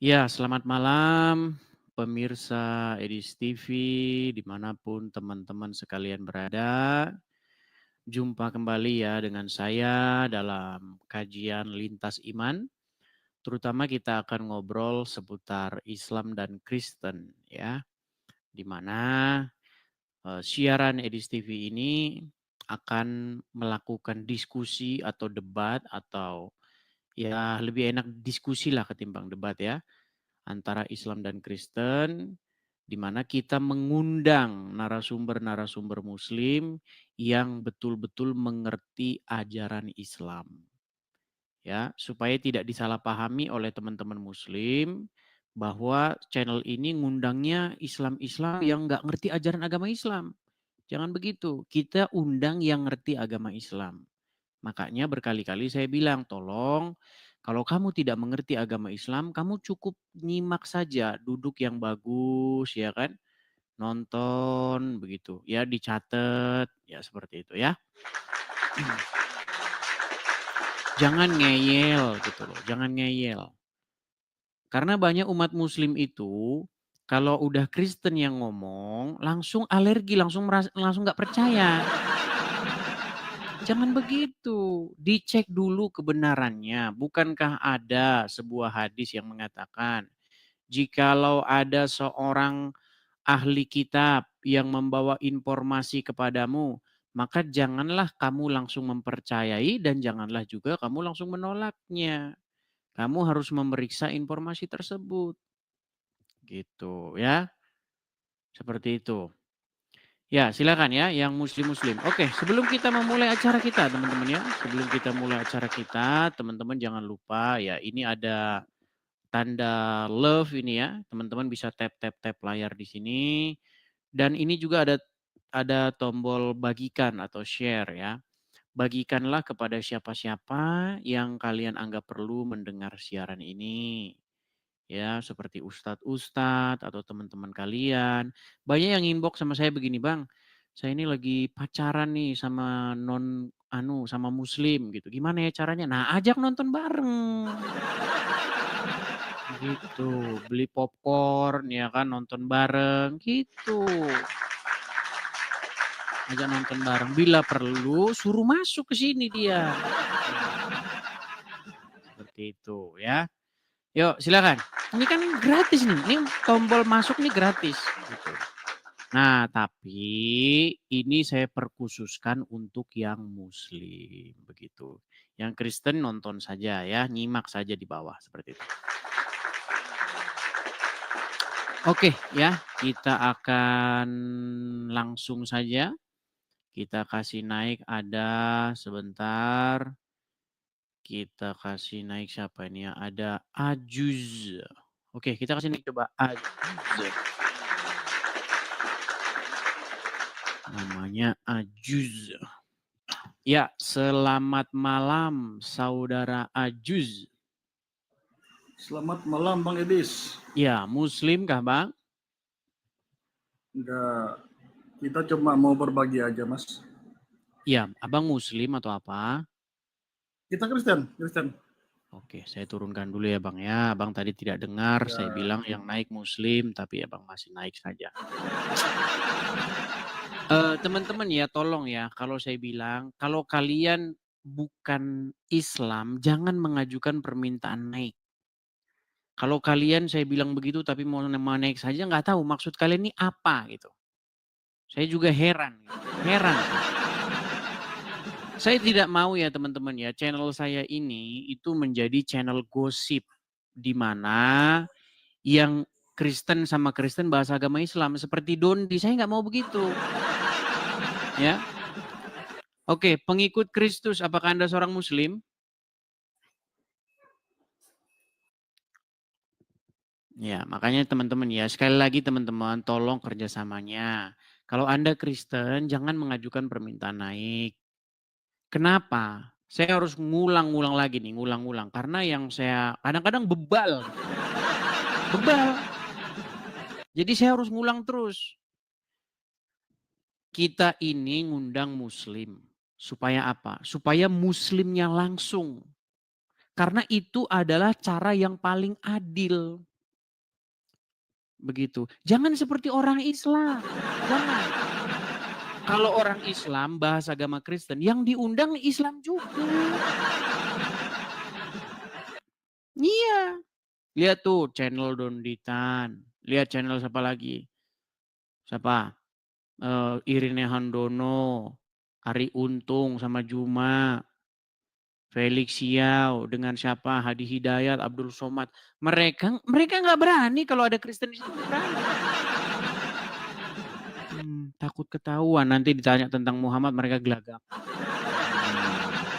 Ya, selamat malam pemirsa Edis TV dimanapun teman-teman sekalian berada. Jumpa kembali ya dengan saya dalam kajian Lintas Iman. Terutama kita akan ngobrol seputar Islam dan Kristen ya. Di mana siaran Edis TV ini akan melakukan diskusi atau debat atau ya lebih enak diskusi lah ketimbang debat ya antara Islam dan Kristen, di mana kita mengundang narasumber-narasumber Muslim yang betul-betul mengerti ajaran Islam. Ya, supaya tidak disalahpahami oleh teman-teman Muslim bahwa channel ini ngundangnya Islam-Islam yang nggak ngerti ajaran agama Islam. Jangan begitu. Kita undang yang ngerti agama Islam. Makanya berkali-kali saya bilang, tolong kalau kamu tidak mengerti agama Islam, kamu cukup nyimak saja, duduk yang bagus ya kan, nonton begitu, ya dicatat, ya seperti itu ya. Jangan ngeyel gitu loh, jangan ngeyel. Karena banyak umat muslim itu kalau udah Kristen yang ngomong langsung alergi, langsung nggak percaya. Jangan begitu, dicek dulu kebenarannya. Bukankah ada sebuah hadis yang mengatakan, jikalau ada seorang ahli kitab yang membawa informasi kepadamu, maka janganlah kamu langsung mempercayai dan janganlah juga kamu langsung menolaknya. Kamu harus memeriksa informasi tersebut. Gitu ya. Seperti itu. Ya, silakan ya yang muslim-muslim. Oke, sebelum kita memulai acara kita, teman-teman ya. Sebelum kita mulai acara kita, teman-teman jangan lupa ya, ini ada tanda love ini ya. Teman-teman bisa tap layar di sini. Dan ini juga ada tombol bagikan atau share ya. Bagikanlah kepada siapa-siapa yang kalian anggap perlu mendengar siaran ini. Ya, seperti ustadz-ustadz atau teman-teman kalian. Banyak yang inbox sama saya begini, Bang. Saya ini lagi pacaran nih sama sama muslim gitu. Gimana ya caranya? Nah, ajak nonton bareng. Gitu, beli popcorn ya kan, nonton bareng gitu. Ajak nonton bareng. Bila perlu suruh masuk ke sini dia. Seperti itu ya. Yuk, silakan. Ini kan gratis nih. Ini tombol masuk nih gratis gitu. Nah, tapi ini saya perkhususkan untuk yang muslim begitu. Yang Kristen nonton saja ya, nyimak saja di bawah seperti itu. Oke ya, kita akan langsung saja. Kita kasih naik ada sebentar. Kita kasih naik siapa ini ya? Ada Ajuz. Oke, kita kasih naik coba Ajuz. Namanya Ajuz. Ya, selamat malam saudara Ajuz. Selamat malam Bang Edis. Ya, muslim kah Bang? Enggak, kita cuma mau berbagi aja Mas. Ya, Abang muslim atau apa? Kita Kristen. Oke, saya turunkan dulu ya Bang ya. Abang tadi tidak dengar, Ya, saya bilang yang naik muslim, tapi Abang masih naik saja. Teman-teman ya, tolong ya, kalau saya bilang, kalau kalian bukan Islam, jangan mengajukan permintaan naik. Kalau kalian saya bilang begitu tapi mau naik saja nggak tahu maksud kalian ini apa gitu. Saya juga heran gitu. Heran. Saya tidak mau ya teman-teman ya, channel saya ini itu menjadi channel gosip di mana yang Kristen sama Kristen bahasa agama Islam seperti Dondi, saya nggak mau begitu. Ya. Oke, pengikut Kristus, apakah Anda seorang Muslim? Ya, makanya teman-teman ya, sekali lagi teman-teman, tolong kerjasamanya. Kalau Anda Kristen, jangan mengajukan permintaan naik. Kenapa? Saya harus ngulang-ngulang lagi nih, ngulang-ngulang. Karena yang saya kadang-kadang bebal. Bebal. Jadi saya harus ngulang terus. Kita ini ngundang muslim. Supaya apa? Supaya muslimnya langsung. Karena itu adalah cara yang paling adil. Begitu. Jangan seperti orang Islam. Jangan. Kalau orang Islam bahas agama Kristen, yang diundang Islam juga. Iya. Lihat tuh channel Donditan. Lihat channel siapa lagi? Siapa? Irene Handono, Ari Untung sama Juma. Felix Siau dengan siapa? Hadi Hidayat, Abdul Somad. Mereka nggak berani kalau ada Kristen di situ. Takut ketahuan nanti ditanya tentang Muhammad mereka gelagap.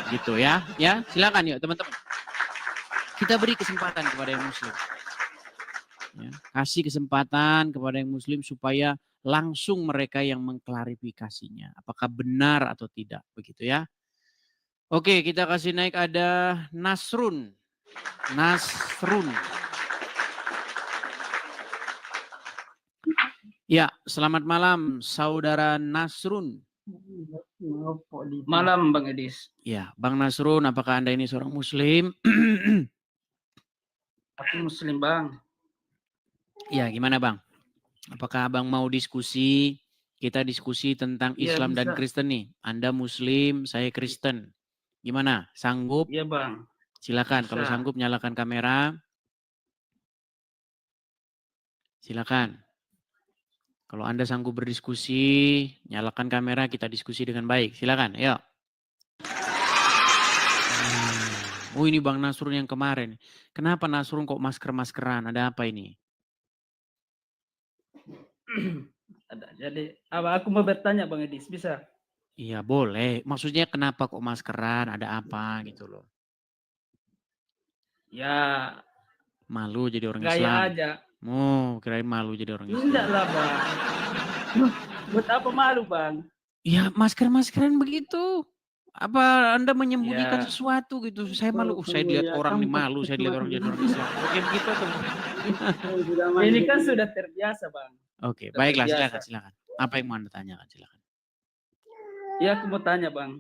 Gitu ya. Ya, silakan yuk teman-teman. Kita beri kesempatan kepada yang muslim. Ya, kasih kesempatan kepada yang muslim supaya langsung mereka yang mengklarifikasinya. Apakah benar atau tidak. Begitu ya. Oke, kita kasih naik ada Nasrun. Nasrun. Ya, selamat malam Saudara Nasrun. Malam Bang Edis. Ya, Bang Nasrun, apakah Anda ini seorang muslim? Aku muslim Bang. Ya, gimana Bang? Apakah Abang mau diskusi? Kita diskusi tentang Islam dan Kristen nih. Anda muslim, saya Kristen. Gimana? Sanggup? Iya Bang. Silakan, kalau sanggup nyalakan kamera. Silakan. Kalau Anda sanggup berdiskusi, nyalakan kamera, kita diskusi dengan baik. Silakan, yuk. Oh ini Bang Nasrun yang kemarin. Kenapa Nasrun kok masker-maskeran? Ada apa ini? Jadi, aku mau bertanya Bang Edis, bisa? Iya boleh. Maksudnya kenapa kok maskeran? Ada apa gitu loh? Ya. Malu jadi orang Gaya Islam. aja. Oh, kirain malu jadi orang Islam. Enggak lah Bang. Buat apa malu Bang? Ya masker-maskeran begitu. Apa Anda menyembunyikan sesuatu gitu? Saya malu. Saya dilihat orang nih malu. Saya dilihat orang jadi orang Islam. Oke begitu tuh. Ini kan sudah terbiasa Bang. Oke, baiklah silakan. Apa yang mau Anda tanyakan? Silakan. Ya aku mau tanya Bang.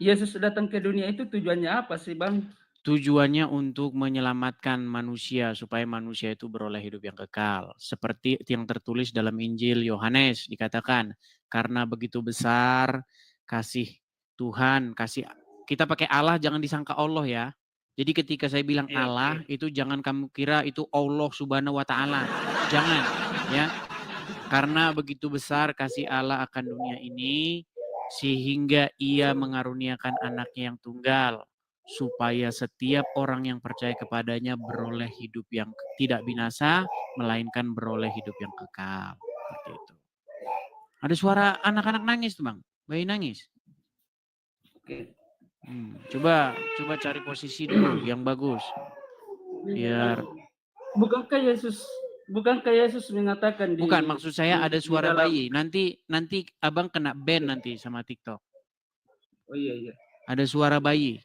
Yesus datang ke dunia itu tujuannya apa sih Bang? Tujuannya untuk menyelamatkan manusia supaya manusia itu beroleh hidup yang kekal. Seperti yang tertulis dalam Injil Yohanes dikatakan, karena begitu besar kasih Tuhan, kita pakai Allah jangan disangka Allah ya. Jadi ketika saya bilang Allah itu jangan kamu kira itu Allah Subhanahu wa taala. Jangan ya. Karena begitu besar kasih Allah akan dunia ini sehingga Ia mengaruniakan anaknya yang tunggal supaya setiap orang yang percaya kepadanya beroleh hidup yang tidak binasa, melainkan beroleh hidup yang kekal. Seperti itu. Ada suara anak-anak nangis tuh Bang, bayi nangis. Coba cari posisi dulu yang bagus. Biar. Bukankah Yesus mengatakan di... Bukan, maksud saya ada suara bayi. Nanti Abang kena ban nanti sama TikTok. Oh iya. Ada suara bayi.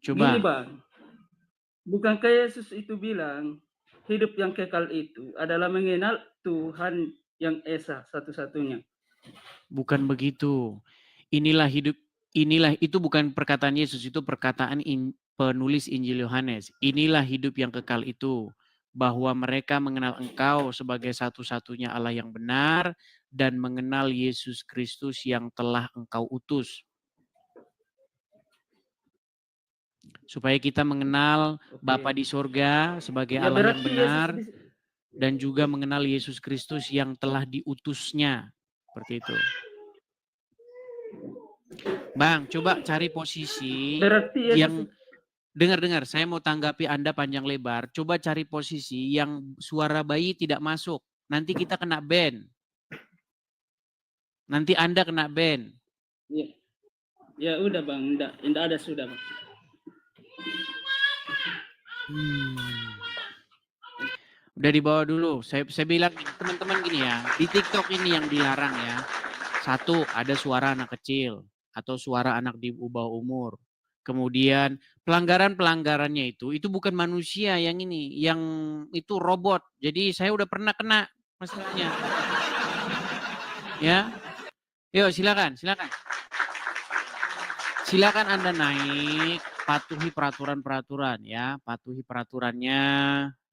Coba. Gini Bang, bukankah Yesus itu bilang hidup yang kekal itu adalah mengenal Tuhan yang Esa satu-satunya? Bukan begitu. Itu bukan perkataan Yesus, itu perkataan penulis Injil Yohanes. Inilah hidup yang kekal itu, bahwa mereka mengenal Engkau sebagai satu-satunya Allah yang benar dan mengenal Yesus Kristus yang telah Engkau utus. Supaya kita mengenal Bapa di surga sebagai Allah yang benar dan juga mengenal Yesus Kristus yang telah diutusnya. Seperti itu. Bang, coba cari posisi yang dengar, saya mau tanggapi Anda panjang lebar. Coba cari posisi yang suara bayi tidak masuk. Nanti kita kena ban. Nanti Anda kena ban. Ya udah Bang, enggak ada sudah Bang. Udah dibawa dulu. Saya bilang teman-teman gini ya, di TikTok ini yang dilarang ya. Satu, ada suara anak kecil atau suara anak di bawah umur. Kemudian pelanggarannya itu bukan manusia yang ini, yang itu robot. Jadi saya udah pernah kena masalahnya. Ya. Yuk silakan. Silakan Anda naik. patuhi peraturan-peraturan ya, patuhi peraturannya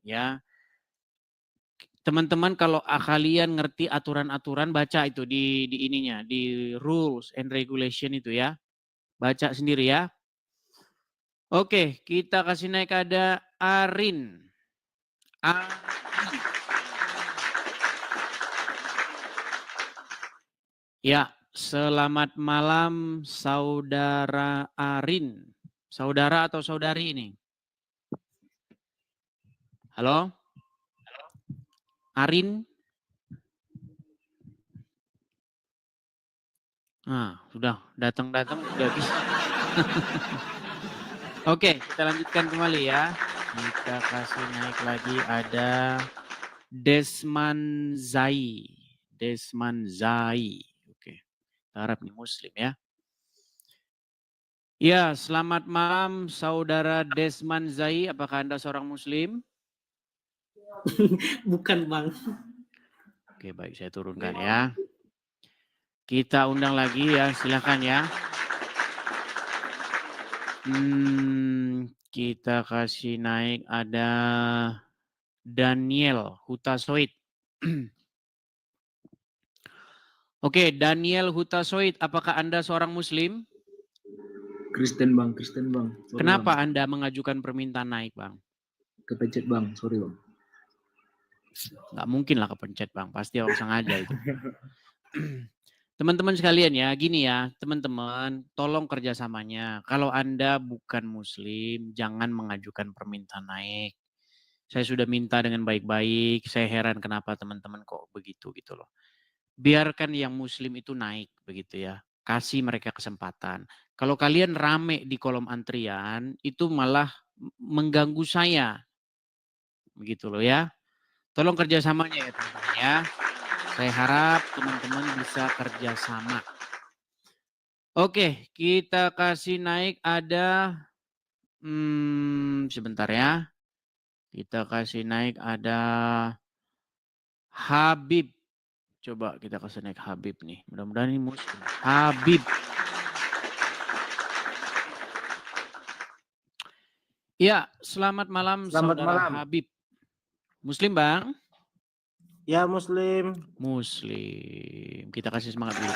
ya. Teman-teman kalau kalian ngerti aturan-aturan baca itu di ininya, di rules and regulation itu ya. Baca sendiri ya. Oke, kita kasih naik ada Arin. Ya, selamat malam Saudara Arin. Saudara atau saudari ini? Halo? Arin? Nah, sudah datang-datang sudah bisa. Oke, kita lanjutkan kembali ya. Kita kasih naik lagi ada Desman Zai. Desman Zai. Oke, harap nih Muslim ya. Ya, selamat malam Saudara Desman Zai. Apakah Anda seorang Muslim? Bukan, Bang. Oke, baik, saya turunkan ya. Kita undang lagi ya, silakan ya. Kita kasih naik ada Daniel Hutasoid. Oke, Daniel Hutasoid, apakah Anda seorang Muslim? Kristen bang. Sorry, Kenapa bang. Anda mengajukan permintaan naik, Bang? Kepencet bang, sorry bang. Nggak mungkin lah kepencet, Bang. Pasti orang sengaja itu. Teman-teman sekalian ya, gini ya, teman-teman, tolong kerjasamanya. Kalau Anda bukan Muslim, jangan mengajukan permintaan naik. Saya sudah minta dengan baik-baik, saya heran kenapa teman-teman kok begitu gitu loh. Biarkan yang Muslim itu naik begitu ya, kasih mereka kesempatan. Kalau kalian rame di kolom antrian, itu malah mengganggu saya. Begitu loh ya. Tolong kerjasamanya ya teman-teman ya. Saya harap teman-teman bisa kerjasama. Oke, kita kasih naik ada, sebentar ya. Kita kasih naik ada Habib. Coba kita kasih naik Habib nih. Mudah-mudahan ini Muslim. Habib. Ya, selamat malam Saudara Habib. Muslim, Bang? Ya, Muslim. Muslim. Kita kasih semangat dulu.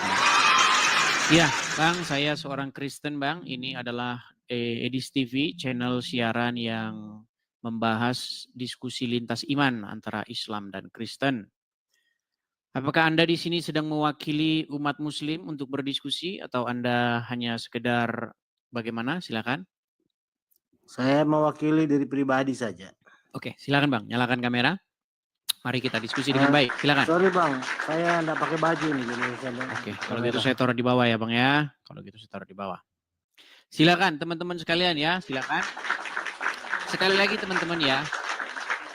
Ya, Bang, saya seorang Kristen, Bang. Ini adalah Edis TV, channel siaran yang membahas diskusi lintas iman antara Islam dan Kristen. Apakah Anda di sini sedang mewakili umat Muslim untuk berdiskusi atau Anda hanya sekedar bagaimana? Silakan. Saya mewakili diri pribadi saja. Oke, silakan Bang, nyalakan kamera. Mari kita diskusi dengan baik. Silakan. Sorry Bang, saya enggak pakai baju nih. Oke, kalau gitu saya taruh di bawah ya Bang ya. Kalau gitu saya taruh di bawah. Silakan teman-teman sekalian ya, silakan. Sekali lagi teman-teman ya.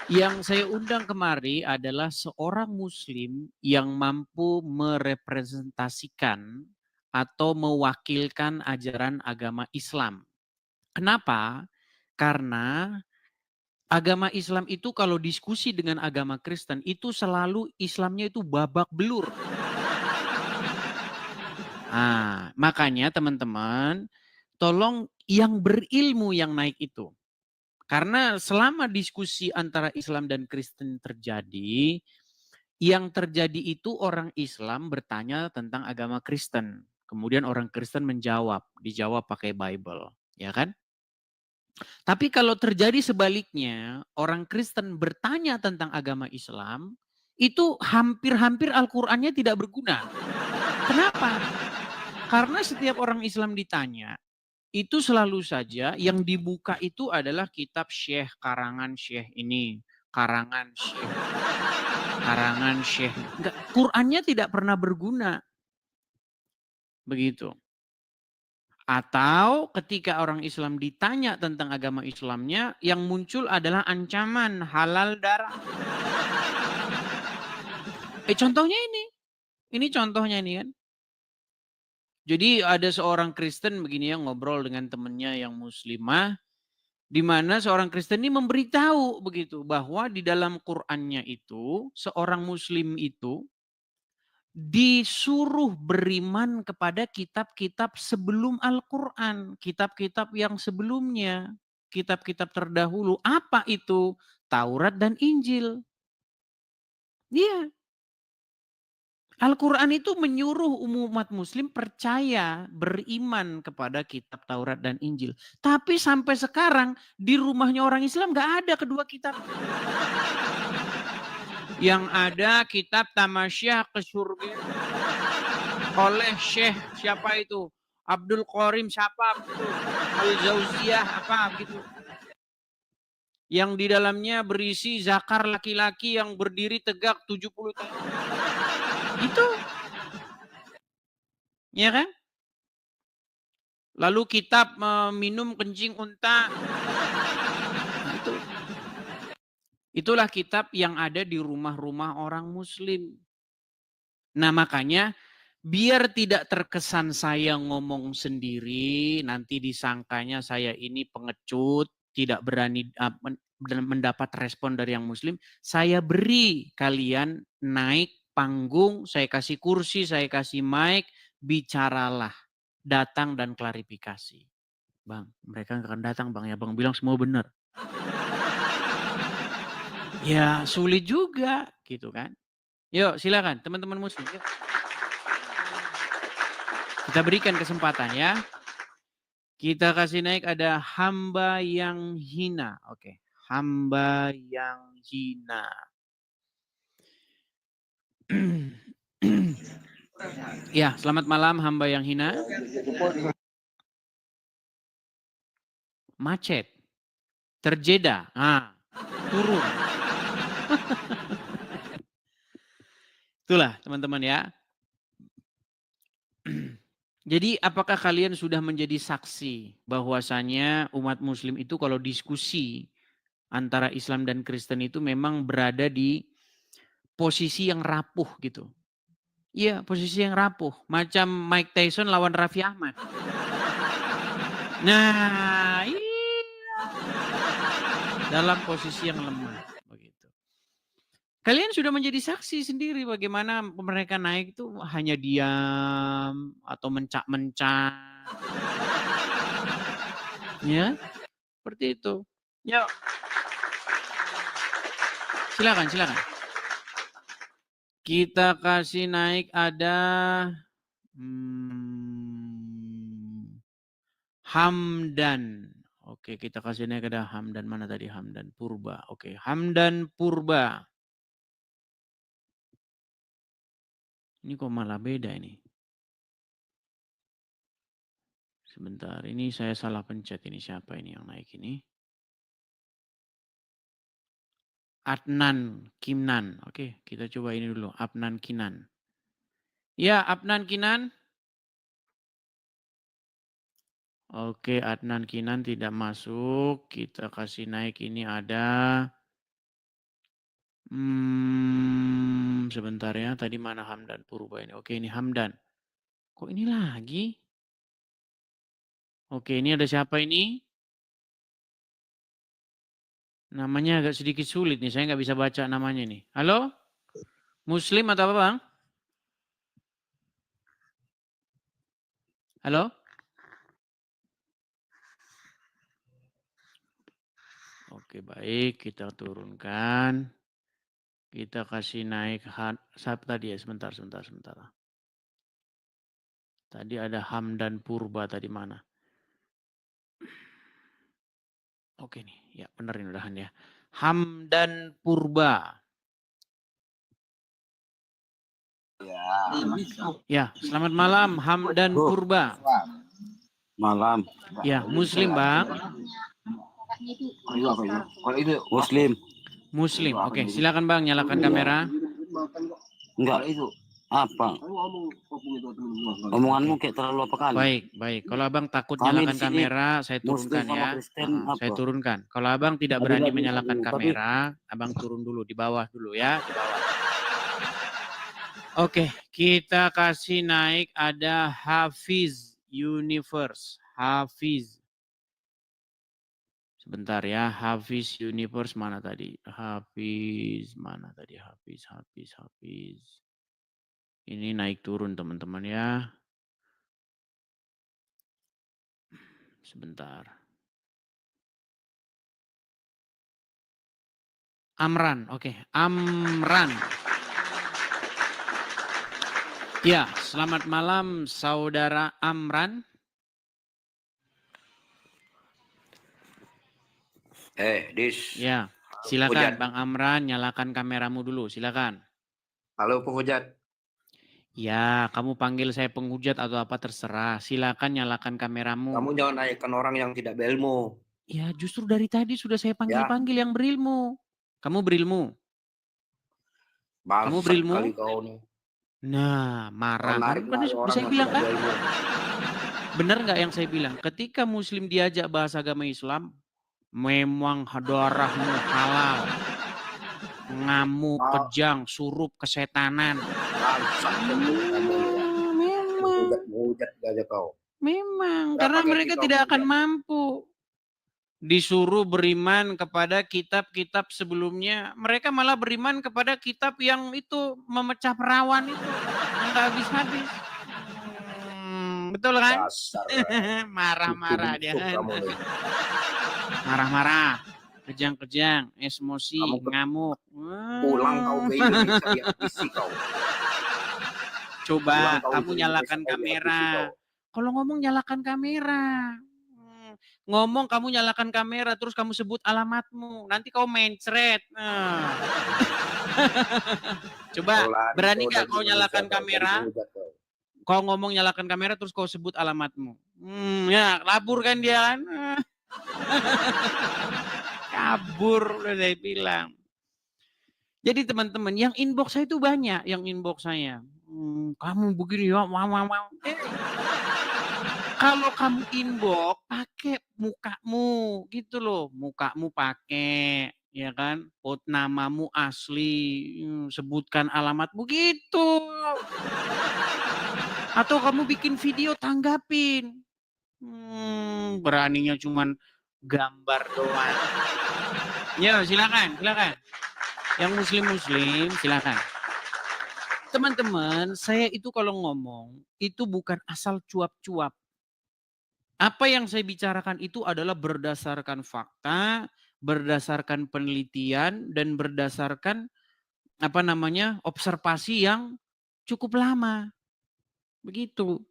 Yang saya undang kemari adalah seorang Muslim yang mampu merepresentasikan atau mewakilkan ajaran agama Islam. Kenapa? Karena agama Islam itu kalau diskusi dengan agama Kristen itu selalu Islamnya itu babak belur. Nah, makanya teman-teman tolong yang berilmu yang naik itu. Karena selama diskusi antara Islam dan Kristen terjadi, yang terjadi itu orang Islam bertanya tentang agama Kristen. Kemudian orang Kristen dijawab pakai Bible, ya kan? Tapi kalau terjadi sebaliknya, orang Kristen bertanya tentang agama Islam, itu hampir-hampir Al-Qur'annya tidak berguna. Kenapa? Karena setiap orang Islam ditanya, itu selalu saja yang dibuka itu adalah kitab Syekh, karangan Syekh ini, karangan Syekh. Enggak, Qur'annya tidak pernah berguna. Begitu. Atau ketika orang Islam ditanya tentang agama Islamnya, yang muncul adalah ancaman halal darah. Contohnya ini. Ini contohnya ini kan. Jadi ada seorang Kristen begini ya ngobrol dengan temannya yang muslimah, di mana seorang Kristen ini memberitahu begitu bahwa di dalam Qur'annya itu seorang Muslim itu disuruh beriman kepada kitab-kitab sebelum Al-Quran. Kitab-kitab yang sebelumnya. Kitab-kitab terdahulu. Apa itu? Taurat dan Injil. Iya. Al-Quran itu menyuruh umat muslim percaya, beriman kepada kitab Taurat dan Injil. Tapi sampai sekarang di rumahnya orang Islam gak ada kedua kitab. Yang ada kitab Tamasyah ke Surga oleh Syekh siapa itu? Abdul Qarim siapa gitu. Al-Zauziyah apa gitu. Yang di dalamnya berisi zakar laki-laki yang berdiri tegak 70 tahun. Itu. Ya kan? Lalu kitab minum kencing unta. Itu. Itulah kitab yang ada di rumah-rumah orang muslim. Nah makanya biar tidak terkesan saya ngomong sendiri, nanti disangkanya saya ini pengecut, tidak berani mendapat respon dari yang muslim, saya beri kalian naik panggung, saya kasih kursi, saya kasih mic, bicaralah, datang dan klarifikasi. Bang, mereka nggak akan datang bang, ya bang bilang semua benar. Ya sulit juga gitu kan. Yuk silakan teman-teman muslim. Yuk. Kita berikan kesempatan ya. Kita kasih naik ada hamba yang hina. Oke, hamba yang hina. Ya, selamat malam hamba yang hina. Macet. Terjeda. Ah, turun. Itulah teman-teman ya. Jadi apakah kalian sudah menjadi saksi bahwasanya umat muslim itu kalau diskusi antara Islam dan Kristen itu memang berada di posisi yang rapuh gitu. Iya, posisi yang rapuh. Macam Mike Tyson lawan Raffi Ahmad. Nah, iya. Dalam posisi yang lemah. Begitu. Kalian sudah menjadi saksi sendiri bagaimana mereka naik itu hanya diam atau mencak-mencak. Ya, seperti itu. Yuk. Silakan, silakan. Kita kasih naik ada Hamdan. Oke, kita kasih naik ada Hamdan. Mana tadi Hamdan? Purba. Oke, Hamdan Purba. Ini kok malah beda ini. Sebentar, ini saya salah pencet. Ini siapa ini yang naik ini? Adnan Kimnan. Oke, kita coba ini dulu. Adnan Kinan. Ya, Adnan Kinan. Oke, Adnan Kinan tidak masuk. Kita kasih naik ini ada. Sebentar ya. Tadi mana Hamdan Purba ini? Oke, ini Hamdan. Kok ini lagi? Oke, ini ada siapa ini? Namanya agak sedikit sulit nih. Saya nggak bisa baca namanya nih. Halo? Muslim atau apa bang? Halo? Oke, baik. Kita turunkan. Kita kasih naik tadi ya, sebentar. Tadi ada Hamdan Purba tadi mana? Oke nih, ya benerin udahan ya. Hamdan Purba. Ya, selamat malam Hamdan Purba. Malam. Ya, Muslim bang. Kalau itu Muslim. Muslim, oke. Silakan bang, nyalakan kamera. Enggak itu apa? Omonganmu kayak terlalu apa kali? Baik. Kalau abang takut Kami nyalakan di sini kamera, saya turunkan Muslim sama ya. Kristen Saya apa? turunkan. Kalau abang tidak Ada berani lagi, menyalakan tapi- kamera, abang turun dulu di bawah dulu ya. Di bawah. Oke, kita kasih naik ada Hafiz Universe. Hafiz. Sebentar ya, Hafiz Universe mana tadi? Hafiz, mana tadi? Hafiz. Ini naik turun teman-teman ya. Sebentar. Amran, oke. Amran. Ya, selamat malam saudara Amran. Dis. Ya, silakan Bang Amran, nyalakan kameramu dulu, silakan. Halo penghujat. Ya, kamu panggil saya penghujat atau apa terserah. Silakan nyalakan kameramu. Kamu jangan naikkan orang yang tidak berilmu. Ya, justru dari tadi sudah saya panggil-panggil yang berilmu. Kamu berilmu? Kamu berilmu? Kali kau nih. Nah, marah. Kan saya bilang kan? Benar nggak yang saya bilang? Ketika Muslim diajak bahasa agama Islam, memang darahmu halal. Ngamuk, kejang, surup, kesetanan. Memang, karena mereka tidak akan mampu. Disuruh beriman kepada kitab-kitab sebelumnya. Mereka malah beriman kepada kitab yang itu memecah perawan itu. Yang nggak habis-habis. Betul kan? Marah-marah dia kan. Marah-marah. Kejang-kejang, emosi, ngamuk. Pulang kau ke Indonesia yang isi kau. Coba kamu nyalakan kamera. Kalau ngomong nyalakan kamera. Ngomong kamu nyalakan kamera terus kamu sebut alamatmu. Nanti kau mencret. Coba berani gak kau nyalakan kamera? Kau ngomong nyalakan kamera terus kau sebut alamatmu. Ya labur kan dia kan. Kabur udah saya bilang. Jadi teman-teman yang inbox saya itu banyak yang inbox saya. Kamu begini ya, kalau kamu inbox pakai mukamu gitu loh, mukamu pakai, ya kan, namamu asli, sebutkan alamat begitu. Atau kamu bikin video tanggapin, beraninya cuman gambar doang. Ya silakan. Yang muslim silakan. Teman-teman, saya itu kalau ngomong itu bukan asal cuap-cuap. Apa yang saya bicarakan itu adalah berdasarkan fakta, berdasarkan penelitian dan berdasarkan observasi yang cukup lama. Begitu.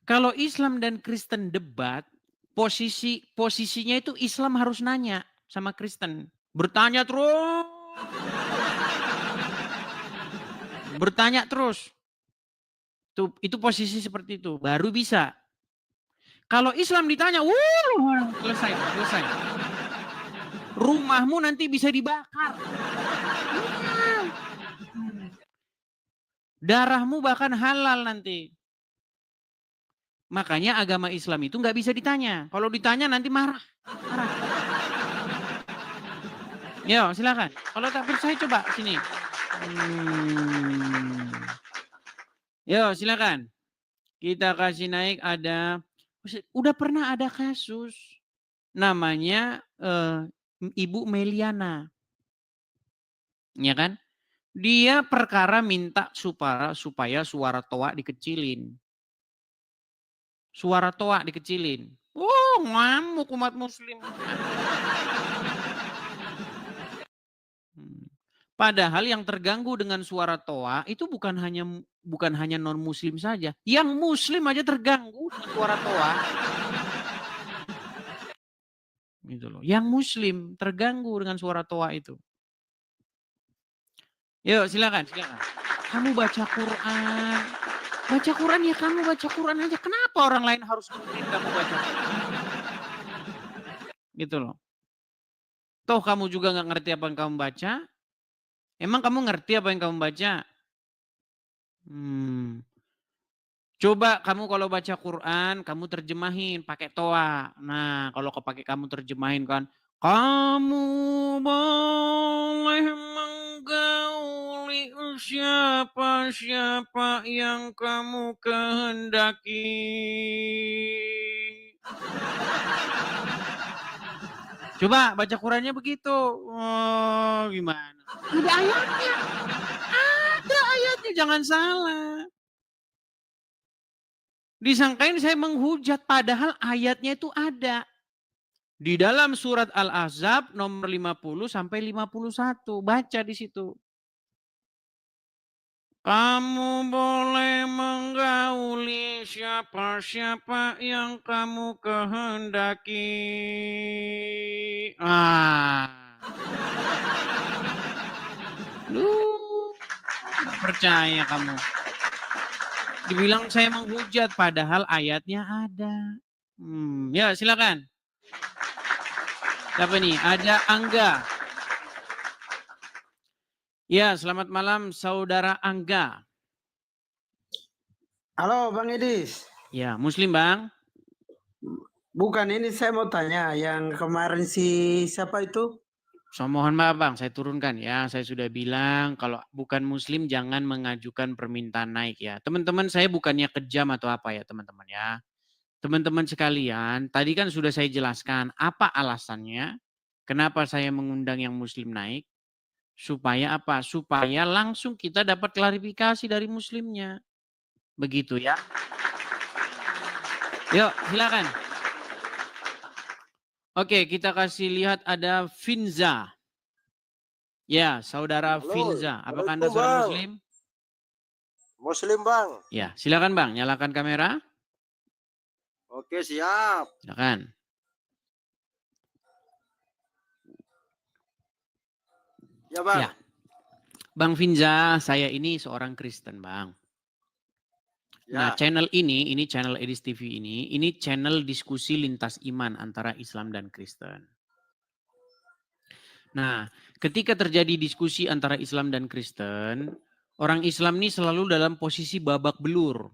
Kalau Islam dan Kristen debat, posisinya itu Islam harus nanya sama Kristen. Bertanya terus. Bertanya terus. Itu posisi seperti itu. Baru bisa. Kalau Islam ditanya, selesai. Rumahmu nanti bisa dibakar. Darahmu bahkan halal nanti. Makanya agama Islam itu nggak bisa ditanya. Kalau ditanya nanti marah. Yo, silakan. Kalau tak percaya coba sini. Yo, silakan. Kita kasih naik ada. Udah pernah ada kasus namanya Ibu Meliana. Ya kan? Dia perkara minta supaya suara toa dikecilin. Suara toa dikecilin. Ngamuk umat muslim. Padahal yang terganggu dengan suara toa itu bukan hanya non muslim saja. Yang muslim aja terganggu dengan suara toa. Gitu loh. Yang muslim terganggu dengan suara toa itu. Yuk silakan. Kamu baca Quran. Baca Quran ya kamu baca Quran aja. Kenapa orang lain harus dengerin kamu baca Quran? Gitu loh. Toh kamu juga nggak ngerti apa yang kamu baca. Emang kamu ngerti apa yang kamu baca? Coba kamu kalau baca Quran, kamu terjemahin pakai toa. Nah, kalau kamu terjemahin kan, kamu boleh menggauli siapa yang kamu kehendaki. Coba baca Qurannya begitu. Gimana? Ada ayatnya. Ada ayatnya, jangan salah. Disangkain saya menghujat, padahal ayatnya itu ada. Di dalam surat Al-Ahzab nomor 50 sampai 51. Baca di situ. Kamu boleh menggauli siapa-siapa yang kamu kehendaki. Lu nggak percaya kamu. Dibilang saya menghujat, padahal ayatnya ada. Ya silakan. Siapa nih? Ada Angga. Ya, selamat malam Saudara Angga. Halo Bang Idis. Ya, Muslim Bang. Bukan, ini saya mau tanya yang kemarin si siapa itu? So, mohon maaf Bang, saya turunkan ya. Saya sudah bilang kalau bukan Muslim jangan mengajukan permintaan naik ya. Teman-teman, saya bukannya kejam atau apa ya teman-teman ya. Teman-teman sekalian, tadi kan sudah saya jelaskan apa alasannya. Kenapa saya mengundang yang Muslim naik. Supaya apa? Supaya langsung kita dapat klarifikasi dari Muslimnya. Begitu ya. Yuk, silakan. Oke, kita kasih lihat ada Finza. Ya, Saudara Halo, Finza. Apakah Anda Assalamualaikum, seorang Bang. Muslim? Muslim, Bang. Ya, silakan Bang. Nyalakan kamera. Oke, siap. Silakan. Ya, Bang. Ya. Bang Finza, saya ini seorang Kristen, Bang. Nah, Ya. channel ini channel Edis TV ini channel diskusi lintas iman antara Islam dan Kristen. Nah, ketika terjadi diskusi antara Islam dan Kristen, orang Islam ini selalu dalam posisi babak belur.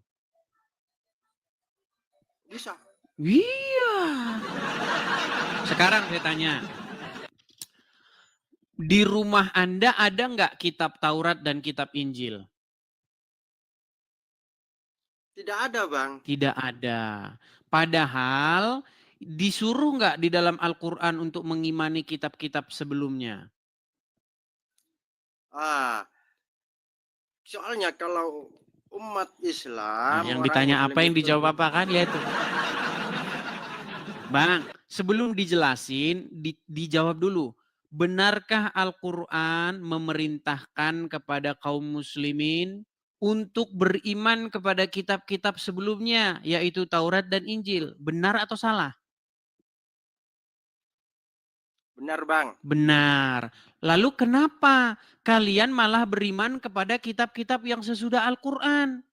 Bisa. Iya. Sekarang saya tanya, di rumah Anda ada nggak kitab Taurat dan kitab Injil? Tidak ada, Bang. Tidak ada. Padahal disuruh nggak di dalam Al-Quran untuk mengimani kitab-kitab sebelumnya? Soalnya kalau umat Nah, Islam, yang orang ditanya Muslim apa yang itu dijawab apa kan? Lihat tuh. Bang, sebelum dijelasin, dijawab dulu. Benarkah Al-Quran memerintahkan kepada kaum muslimin untuk beriman kepada kitab-kitab sebelumnya, yaitu Taurat dan Injil? Benar atau salah? benar, Bang. Benar. Lalu kenapa kalian malah beriman kepada kitab-kitab yang sesudah Al-Quran?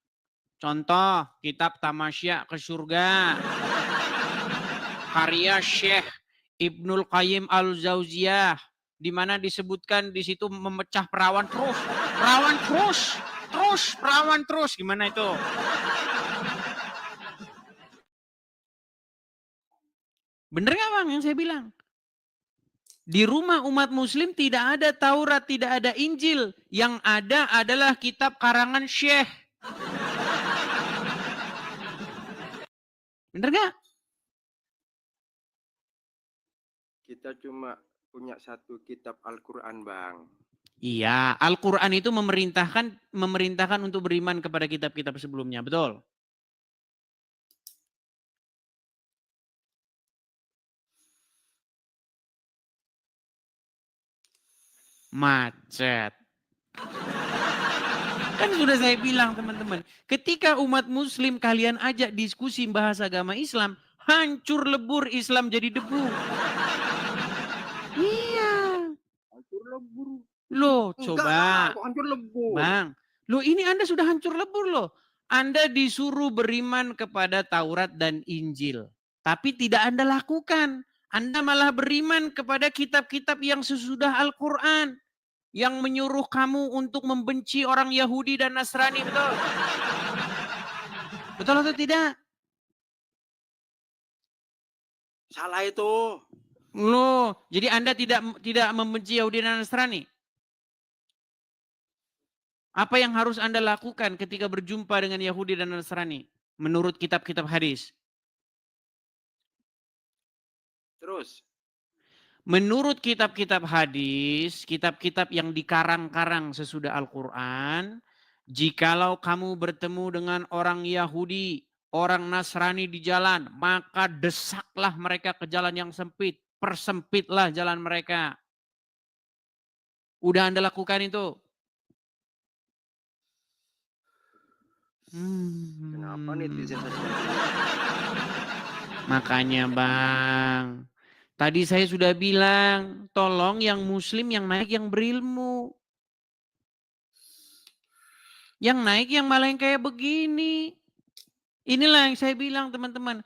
Contoh, kitab Tamasya ke Surga. Karya Syekh Ibnul Qayyim Al-Jauziyah, di mana disebutkan di situ memecah perawan terus. Perawan terus. Gimana itu? Bener nggak Bang yang saya bilang? Di rumah umat muslim tidak ada Taurat, tidak ada Injil. Yang ada adalah kitab karangan Syekh. Bener nggak? Kita cuma punya satu kitab Al-Quran, Bang. Iya, Al-Quran itu memerintahkan untuk beriman kepada kitab-kitab sebelumnya, betul? Macet. Kan sudah saya bilang teman-teman, ketika umat muslim kalian ajak diskusi bahasa agama Islam, hancur lebur Islam jadi debu. Iya. Hancur lebur. Loh, Enggak coba. lah, kok hancur lebur? Bang, loh ini Anda sudah hancur lebur loh. Anda disuruh beriman kepada Taurat dan Injil. Tapi tidak Anda lakukan. Anda malah beriman kepada kitab-kitab yang sesudah Al-Quran. Yang menyuruh kamu untuk membenci orang Yahudi dan Nasrani, betul? Betul atau tidak? Salah itu. Loh, jadi Anda tidak membenci Yahudi dan Nasrani? Apa yang harus Anda lakukan ketika berjumpa dengan Yahudi dan Nasrani? Menurut kitab-kitab hadis. Terus. Menurut kitab-kitab hadis, kitab-kitab yang dikarang-karang sesudah Al-Quran, Jikalau kamu bertemu dengan orang Yahudi, orang Nasrani di jalan, maka desaklah mereka ke jalan yang sempit. Persempitlah jalan mereka. Udah Anda lakukan itu? Kenapa netizen Makanya Bang, tadi saya sudah bilang, tolong yang muslim yang naik yang berilmu. Yang naik yang malah yang kayak begini. Inilah yang saya bilang teman-teman.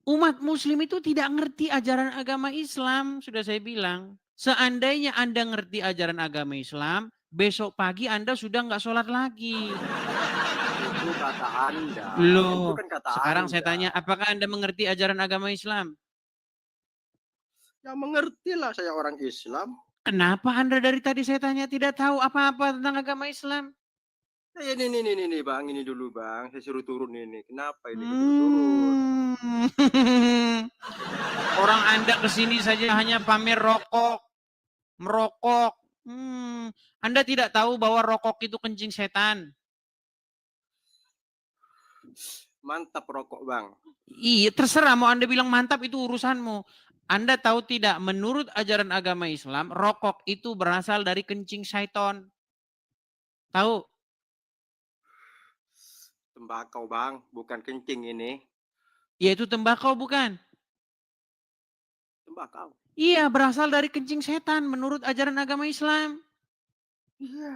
Umat muslim itu tidak ngerti ajaran agama Islam, sudah saya bilang. Seandainya Anda ngerti ajaran agama Islam, besok pagi Anda sudah nggak sholat lagi. Itu kata Anda. Loh, Itu kan kata sekarang saya Anda. tanya, apakah Anda mengerti ajaran agama Islam? Ya mengerti lah saya orang Islam. Kenapa Anda dari tadi saya tanya tidak tahu apa-apa tentang agama Islam? Ini Bang, ini dulu Bang. Saya suruh turun ini. Kenapa ini suruh turun? Orang Anda kesini saja hanya pamer rokok, merokok. Anda tidak tahu bahwa rokok itu kencing setan. Mantap rokok Bang. Iya, terserah mau Anda bilang mantap itu urusanmu. Anda tahu tidak, menurut ajaran agama Islam, rokok itu berasal dari kencing syaiton. Tahu? Tembakau Bang, bukan kencing ini. Ya itu tembakau bukan? Tembakau. Iya, berasal dari kencing setan menurut ajaran agama Islam. Iya.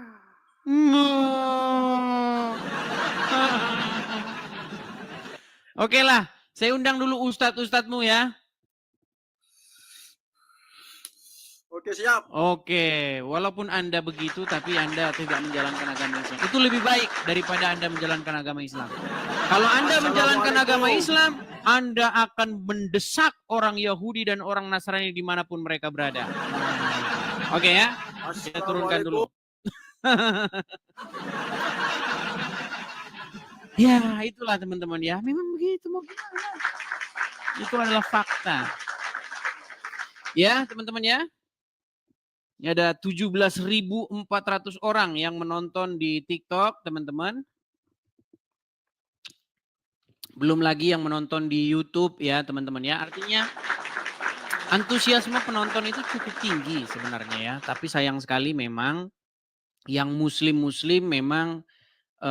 Oke lah, saya undang dulu ustadz-ustadzmu ya. Oke siap. Oke, walaupun Anda begitu tapi Anda tidak menjalankan agama Islam. Itu lebih baik daripada Anda menjalankan agama Islam. Kalau Anda menjalankan agama Islam, Anda akan mendesak orang Yahudi dan orang Nasrani dimanapun mereka berada. Oke ya, kita turunkan dulu. Ya, itulah teman-teman ya. Memang begitu mau gimana. Itu adalah fakta. Ya, teman-teman ya. Ini ada 17.400 orang yang menonton di TikTok, teman-teman. Belum lagi yang menonton di YouTube ya, teman-teman ya. Artinya antusiasme penonton itu cukup tinggi sebenarnya ya. Tapi sayang sekali memang yang muslim-muslim memang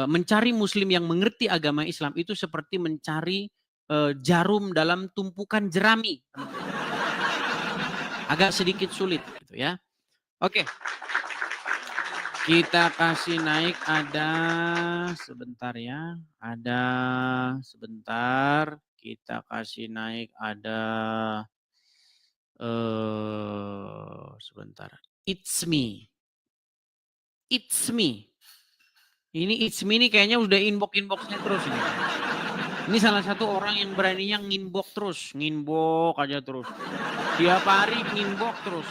mencari muslim yang mengerti agama Islam itu seperti mencari jarum dalam tumpukan jerami. Agak sedikit sulit gitu ya. Oke. Kita kasih naik ada sebentar ya. Ada sebentar. Kita kasih naik ada sebentar. It's me. It's me. Ini It's me ini kayaknya udah inbox-inboxnya terus ini. Ini salah satu orang yang beraninya nginbox terus. Nginbox aja terus. Tiap hari nginbox terus.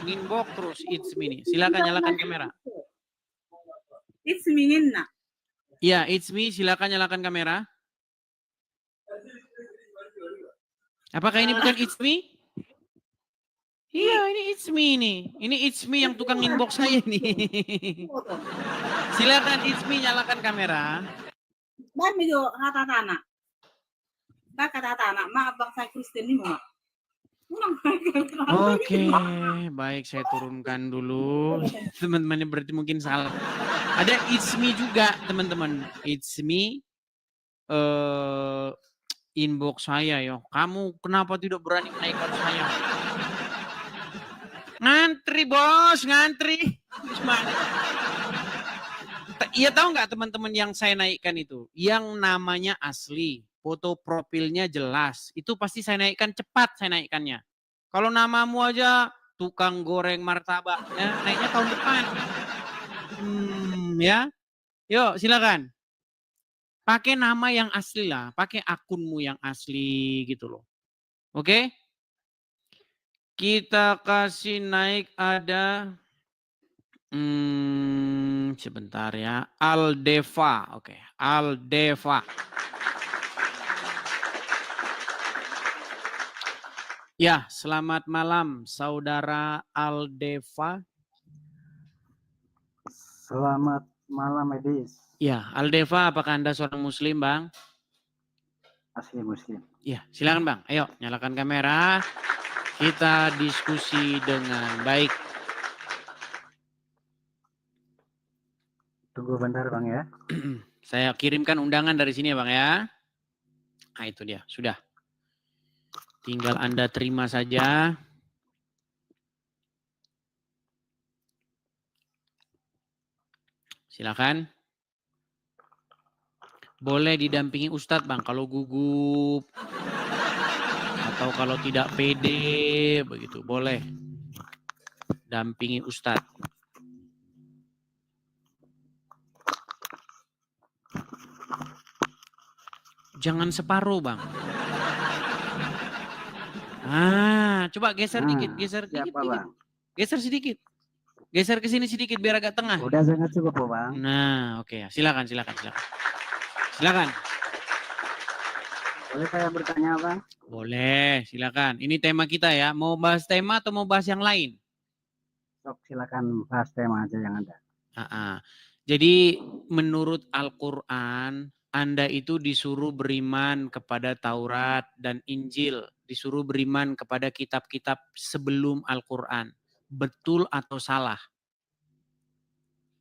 It's me nih. Silakan nyalakan kamera. It's me Nina. Ya, It's me. Silakan nyalakan kamera. Apakah ini bukan It's me? Iya, ini It's me nih. Ini It's me yang tukang inbox saya nih. Silakan It's me nyalakan kamera. Dan itu kata tanah. Kata tanah, maaf bangsa Kristen ini mau. Oke, baik saya turunkan dulu. Teman-teman ini berarti mungkin salah. Ada It's me juga, teman-teman. It's me inbox saya ya. Kamu kenapa tidak berani menaikkan saya? Ngantri bos, ngantri. Gimana? Iya tahu nggak teman-teman yang saya naikkan itu? Yang namanya asli, foto profilnya jelas. Itu pasti saya naikkan cepat, saya naikkannya. Kalau namamu aja tukang goreng martabak, ya, naiknya tahun depan. Ya, yuk silakan. Pakai nama yang asli lah, pakai akunmu yang asli gitu loh. Oke? Kita kasih naik ada sebentar ya. Aldeva. Oke, Aldeva. Ya, selamat malam Saudara Aldeva. Selamat malam, Edis. Ya, Aldeva, apakah Anda seorang Muslim, Bang? Asli Muslim. Ya, silakan Bang. Ayo, nyalakan kamera. Kita diskusi dengan baik. Tunggu bentar Bang ya. Saya kirimkan undangan dari sini ya Bang ya. Nah itu dia, sudah. Tinggal Anda terima saja. Silakan. Boleh didampingi Ustadz Bang, kalau gugup. Atau kalau tidak pede, begitu. Boleh. Dampingi Ustadz. Jangan separuh Bang. Coba geser dikit, geser dikit. Geser sedikit. Geser ke sini sedikit biar agak tengah. Udah sangat cukup Bang. Nah, oke ya. Silakan. Silakan. Boleh saya bertanya Bang? Boleh, silakan. Ini tema kita ya. Mau bahas tema atau mau bahas yang lain? Sok silakan bahas tema aja yang ada. Jadi menurut Al-Quran, Anda itu disuruh beriman kepada Taurat dan Injil. Disuruh beriman kepada kitab-kitab sebelum Al-Quran. Betul atau salah?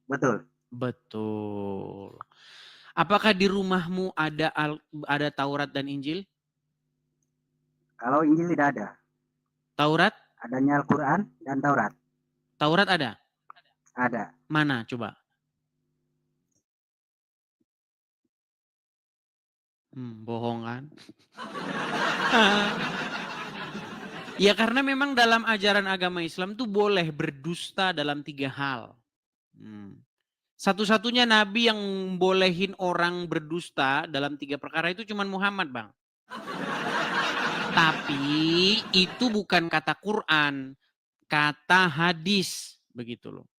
Betul. Betul. Apakah di rumahmu ada Taurat dan Injil? Kalau Injil tidak ada. Taurat? Adanya Al-Quran dan Taurat. Taurat ada? Ada. Mana coba? Bohong kan? Ya karena memang dalam ajaran agama Islam tuh boleh berdusta dalam 3 hal. Satu-satunya nabi yang bolehin orang berdusta dalam 3 perkara itu cuma Muhammad Bang. Tapi itu bukan kata Quran, kata hadis. Begitu loh.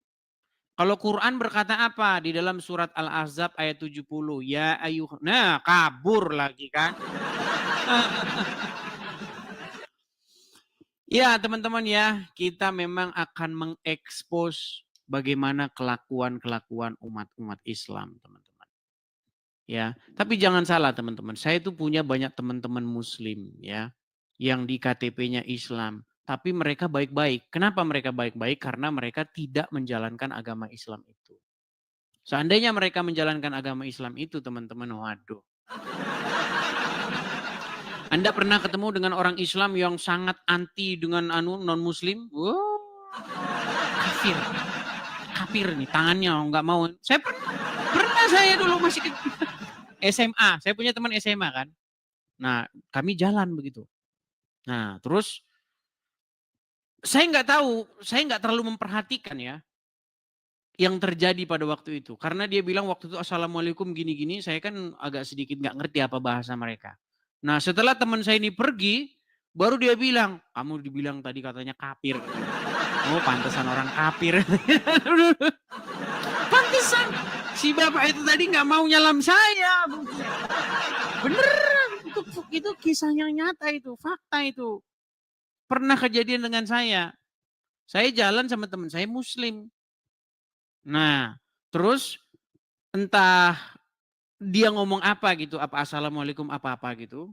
Kalau Quran berkata apa? Di dalam surat Al-Ahzab ayat 70. Ya ayuh. Nah kabur lagi kan. Ya teman-teman ya. Kita memang akan mengekspos bagaimana kelakuan-kelakuan umat-umat Islam teman-teman. Ya, tapi jangan salah teman-teman. Saya itu punya banyak teman-teman Muslim ya. Yang di KTP-nya Islam. Tapi mereka baik-baik. Kenapa mereka baik-baik? Karena mereka tidak menjalankan agama Islam itu. Seandainya mereka menjalankan agama Islam itu, teman-teman, waduh. Anda pernah ketemu dengan orang Islam yang sangat anti dengan non-Muslim? Wow. Kafir nih, tangannya nggak mau. Saya pernah saya dulu masih SMA. Saya punya teman SMA kan. Nah, kami jalan begitu. Nah, terus saya nggak terlalu memperhatikan ya yang terjadi pada waktu itu. Karena dia bilang waktu itu Assalamualaikum gini-gini, saya kan agak sedikit nggak ngerti apa bahasa mereka. Nah setelah teman saya ini pergi, baru dia bilang, kamu dibilang tadi katanya kafir. Oh pantesan orang kafir. Pantesan si bapak itu tadi nggak mau nyalam saya. Beneran, itu kisah yang nyata itu, fakta itu. Pernah kejadian dengan saya. Saya jalan sama teman saya Muslim. Nah, terus entah dia ngomong apa gitu, apa Assalamualaikum apa-apa gitu.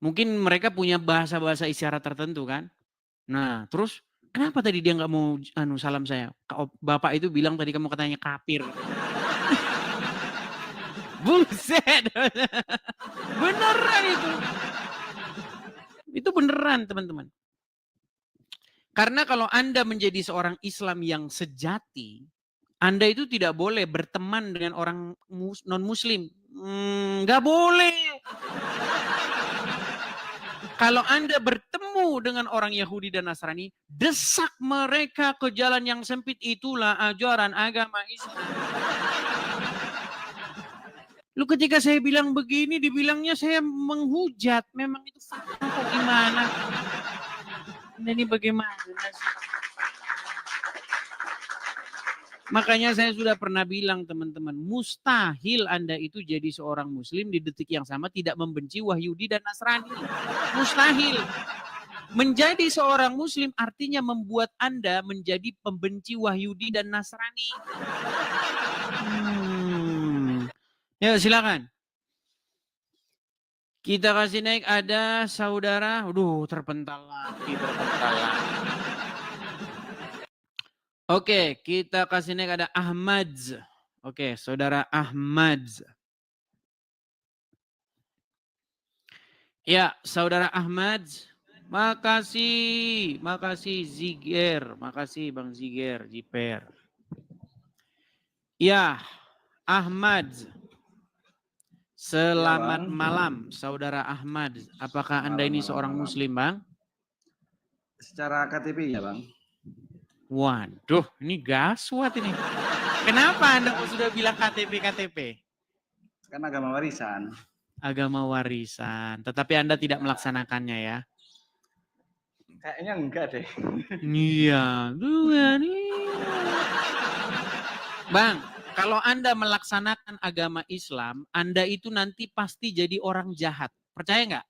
Mungkin mereka punya bahasa-bahasa isyarat tertentu kan. Nah, terus kenapa tadi dia nggak mau salam saya? Bapak itu bilang tadi kamu katanya kafir. Buset. Beneran itu. Itu beneran teman-teman. Karena kalau Anda menjadi seorang Islam yang sejati, Anda itu tidak boleh berteman dengan orang non-Muslim. Nggak boleh. Kalau Anda bertemu dengan orang Yahudi dan Nasrani, desak mereka ke jalan yang sempit, itulah ajaran agama Islam. Lu ketika saya bilang begini, dibilangnya saya menghujat. Memang itu fakta kok gimana? Ini bagaimana sih? Makanya saya sudah pernah bilang teman-teman, mustahil Anda itu jadi seorang Muslim di detik yang sama tidak membenci Yahudi dan Nasrani. Mustahil. Menjadi seorang Muslim artinya membuat Anda menjadi pembenci Yahudi dan Nasrani. Ya, silakan. Kita kasih naik ada saudara, terpental lagi. Oke, kita kasih naik ada Ahmad. Oke, saudara Ahmad. Ya, saudara Ahmad. Makasih Ziger, makasih Bang Ziger, Jiper. Ya, Ahmad. Selamat malam, saudara Ahmad. Apakah Anda ini seorang Muslim, Bang? Secara KTP ya, Bang. Waduh, ini gaswat ini. Kenapa Anda sudah bilang KTP? Kan agama warisan. Agama warisan, tetapi Anda tidak melaksanakannya ya? Kayaknya enggak deh. Iya, Bang, kalau Anda melaksanakan agama Islam, Anda itu nanti pasti jadi orang jahat. Percaya nggak?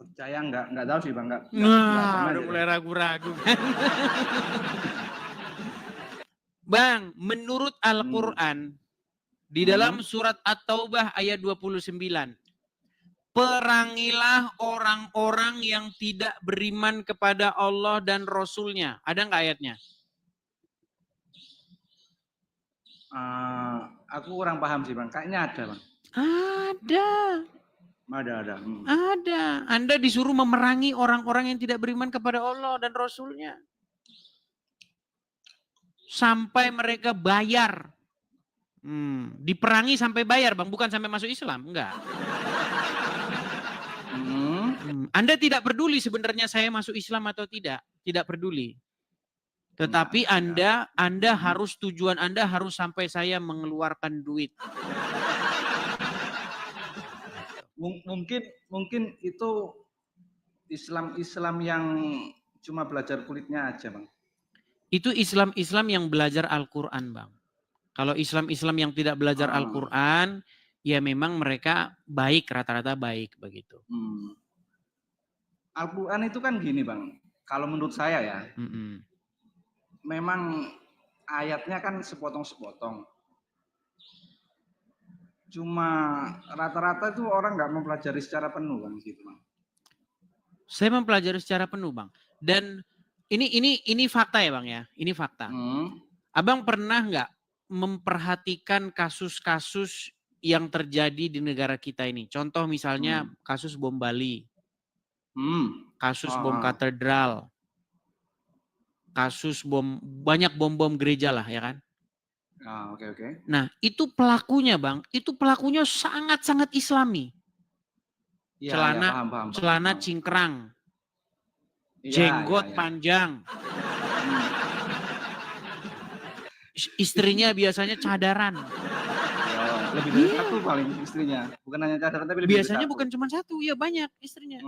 Percaya enggak tahu sih, Bang. Enggak Udah mulai ragu-ragu kan? Bang, menurut Al-Quran, di dalam surat At-Taubah ayat 29, perangilah orang-orang yang tidak beriman kepada Allah dan Rasul-Nya. Ada nggak ayatnya? Aku kurang paham sih, Bang. Kayaknya ada, Bang. Ada. Ada. Anda disuruh memerangi orang-orang yang tidak beriman kepada Allah dan Rasul-Nya. Sampai mereka bayar. Diperangi sampai bayar, Bang. Bukan sampai masuk Islam. Enggak. Anda tidak peduli sebenarnya saya masuk Islam atau tidak. Tidak peduli. Tetapi Anda harus, tujuan Anda harus sampai saya mengeluarkan duit. Mungkin itu Islam yang cuma belajar kulitnya aja, Bang. Itu Islam yang belajar Al-Quran, Bang. Kalau Islam yang tidak belajar Al-Quran, ya memang mereka baik, rata-rata baik begitu. Al-Quran itu kan gini, Bang. Kalau menurut saya ya, memang ayatnya kan sepotong-sepotong. Cuma rata-rata itu orang nggak mempelajari secara penuh, Bang, gitu, Bang. Saya mempelajari secara penuh, Bang. Dan ini fakta ya, Bang ya. Ini fakta. Abang pernah nggak memperhatikan kasus-kasus yang terjadi di negara kita ini? Contoh misalnya kasus bom Bali, kasus bom katedral, kasus banyak bom gereja lah ya kan? Oke. Nah itu pelakunya, Bang, itu pelakunya sangat-sangat Islami. Ya, celana cingkrang, jenggot panjang. Istrinya biasanya cadaran. Lebih dari satu paling istrinya. Bukan hanya cadaran tapi lebih biasanya dari satu. Bukan cuma satu, ya banyak istrinya.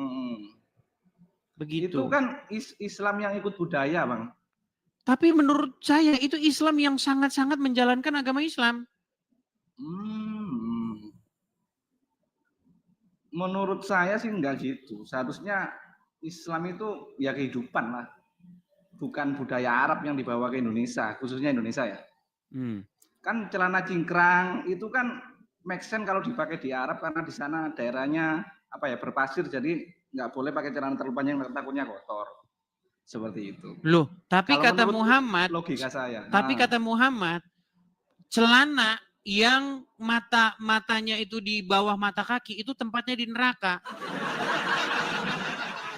Begitu. Itu kan Islam yang ikut budaya, Bang. Tapi menurut saya itu Islam yang sangat-sangat menjalankan agama Islam. Menurut saya sih enggak gitu. Seharusnya Islam itu ya kehidupan lah. Bukan budaya Arab yang dibawa ke Indonesia, khususnya Indonesia ya. Kan celana cingkrang itu kan make sense kalau dipakai di Arab karena di sana daerahnya berpasir, jadi nggak boleh pakai celana terlalu panjang takutnya kotor. Seperti itu. Loh, tapi kalau kata Muhammad, logika saya. Tapi kata Muhammad, celana yang matanya itu di bawah mata kaki itu tempatnya di neraka.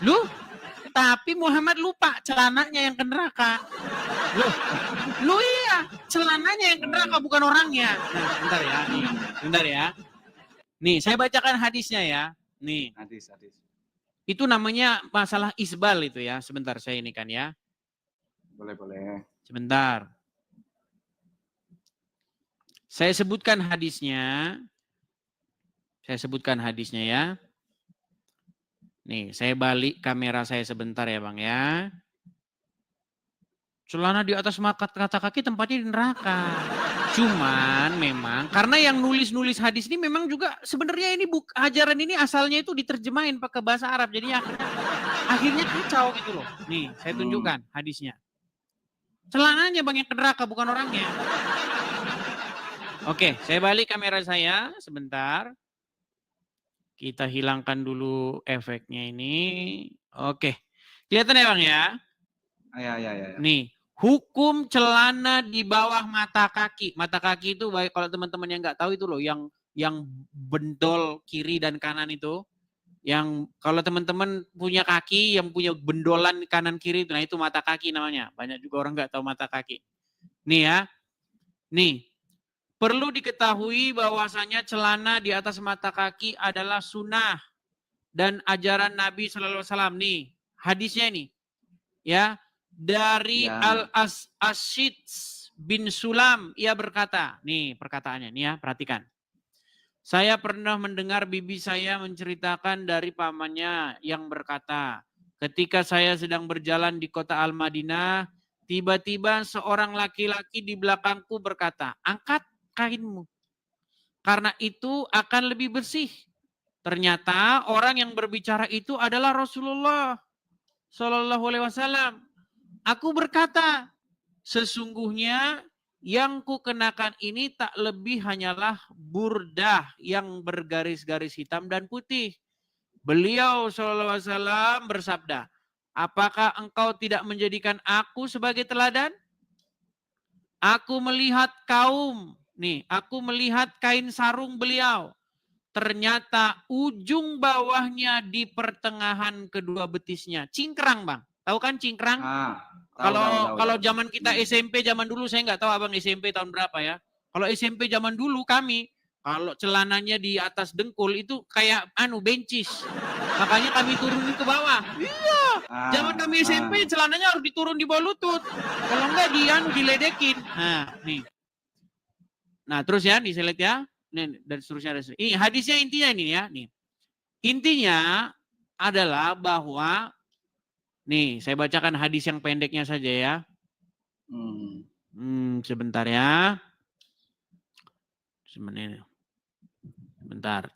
Loh? Tapi Muhammad lupa celananya yang ke neraka. Loh iya, celananya yang ke neraka bukan orangnya. Nah, bentar ya. Nih, saya bacakan hadisnya ya. Nih. Hadis. Itu namanya masalah isbal itu ya. Sebentar saya ini kan ya. Boleh. Sebentar. Saya sebutkan hadisnya ya. Nih, saya balik kamera saya sebentar ya, Bang ya. Celana di atas kata kaki tempatnya di neraka. Cuman memang karena yang nulis hadis ini memang juga sebenarnya ini ajaran ini asalnya itu diterjemahin pakai bahasa Arab. Jadi akhirnya kacau gitu loh. Nih, saya tunjukkan hadisnya. Celananya, Bang, yang ke neraka bukan orangnya. Oke, saya balik kamera saya sebentar. Kita hilangkan dulu efeknya ini. Oke. Kelihatan ya Bang ya? Ya. Nih, hukum celana di bawah mata kaki. Mata kaki itu baik kalau teman-teman yang nggak tahu itu loh, yang bendol kiri dan kanan itu. Yang kalau teman-teman punya kaki yang punya bendolan kanan kiri itu, nah itu mata kaki namanya. Banyak juga orang nggak tahu mata kaki. Nih ya. Nih. Perlu diketahui bahwasanya celana di atas mata kaki adalah sunnah dan ajaran Nabi Sallallahu Alaihi Wasallam. Nih, hadisnya ini, ya dari Al-Asyid bin Sulam, ia berkata, nih perkataannya, nih ya perhatikan. Saya pernah mendengar bibi saya menceritakan dari pamannya yang berkata, ketika saya sedang berjalan di kota Al-Madinah, tiba-tiba seorang laki-laki di belakangku berkata, angkat kainmu, karena itu akan lebih bersih. Ternyata orang yang berbicara itu adalah Rasulullah Shallallahu Alaihi Wasallam. Aku berkata, sesungguhnya yang kukenakan ini tak lebih hanyalah burdah yang bergaris-garis hitam dan putih. Beliau Shallallahu Alaihi Wasallam bersabda, apakah engkau tidak menjadikan aku sebagai teladan? Aku melihat aku melihat kain sarung beliau. Ternyata ujung bawahnya di pertengahan kedua betisnya. Cingkrang Bang. Tahu kan cingkrang? Kalau zaman kita SMP zaman dulu, saya nggak tahu Abang SMP tahun berapa ya. Kalau SMP zaman dulu kami, kalau celananya di atas dengkul itu kayak bencis. Makanya kami turunin ke bawah. Iya. Zaman kami SMP celananya harus diturun di bawah lutut. Kalau enggak diledekin. Nah, nih. Nah, terus ya, di-select ya. Nih, dan seterusnya. Ini hadisnya intinya ini ya. Nih. Intinya adalah bahwa, nih, saya bacakan hadis yang pendeknya saja ya. Sebentar ya. Sebentar.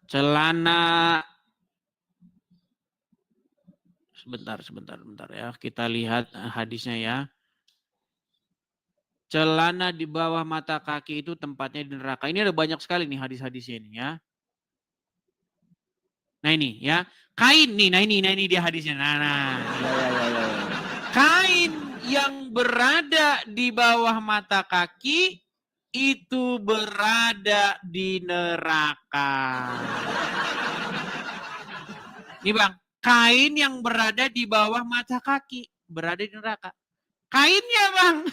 Celana. Sebentar ya. Kita lihat hadisnya ya. Celana di bawah mata kaki itu tempatnya di neraka. Ini ada banyak sekali nih hadis-hadisnya ini ya. Nah ini ya. Kain nih, nah ini dia hadisnya. Nah. Kain yang berada di bawah mata kaki itu berada di neraka. Nih Bang, kain yang berada di bawah mata kaki berada di neraka. Kainnya Bang.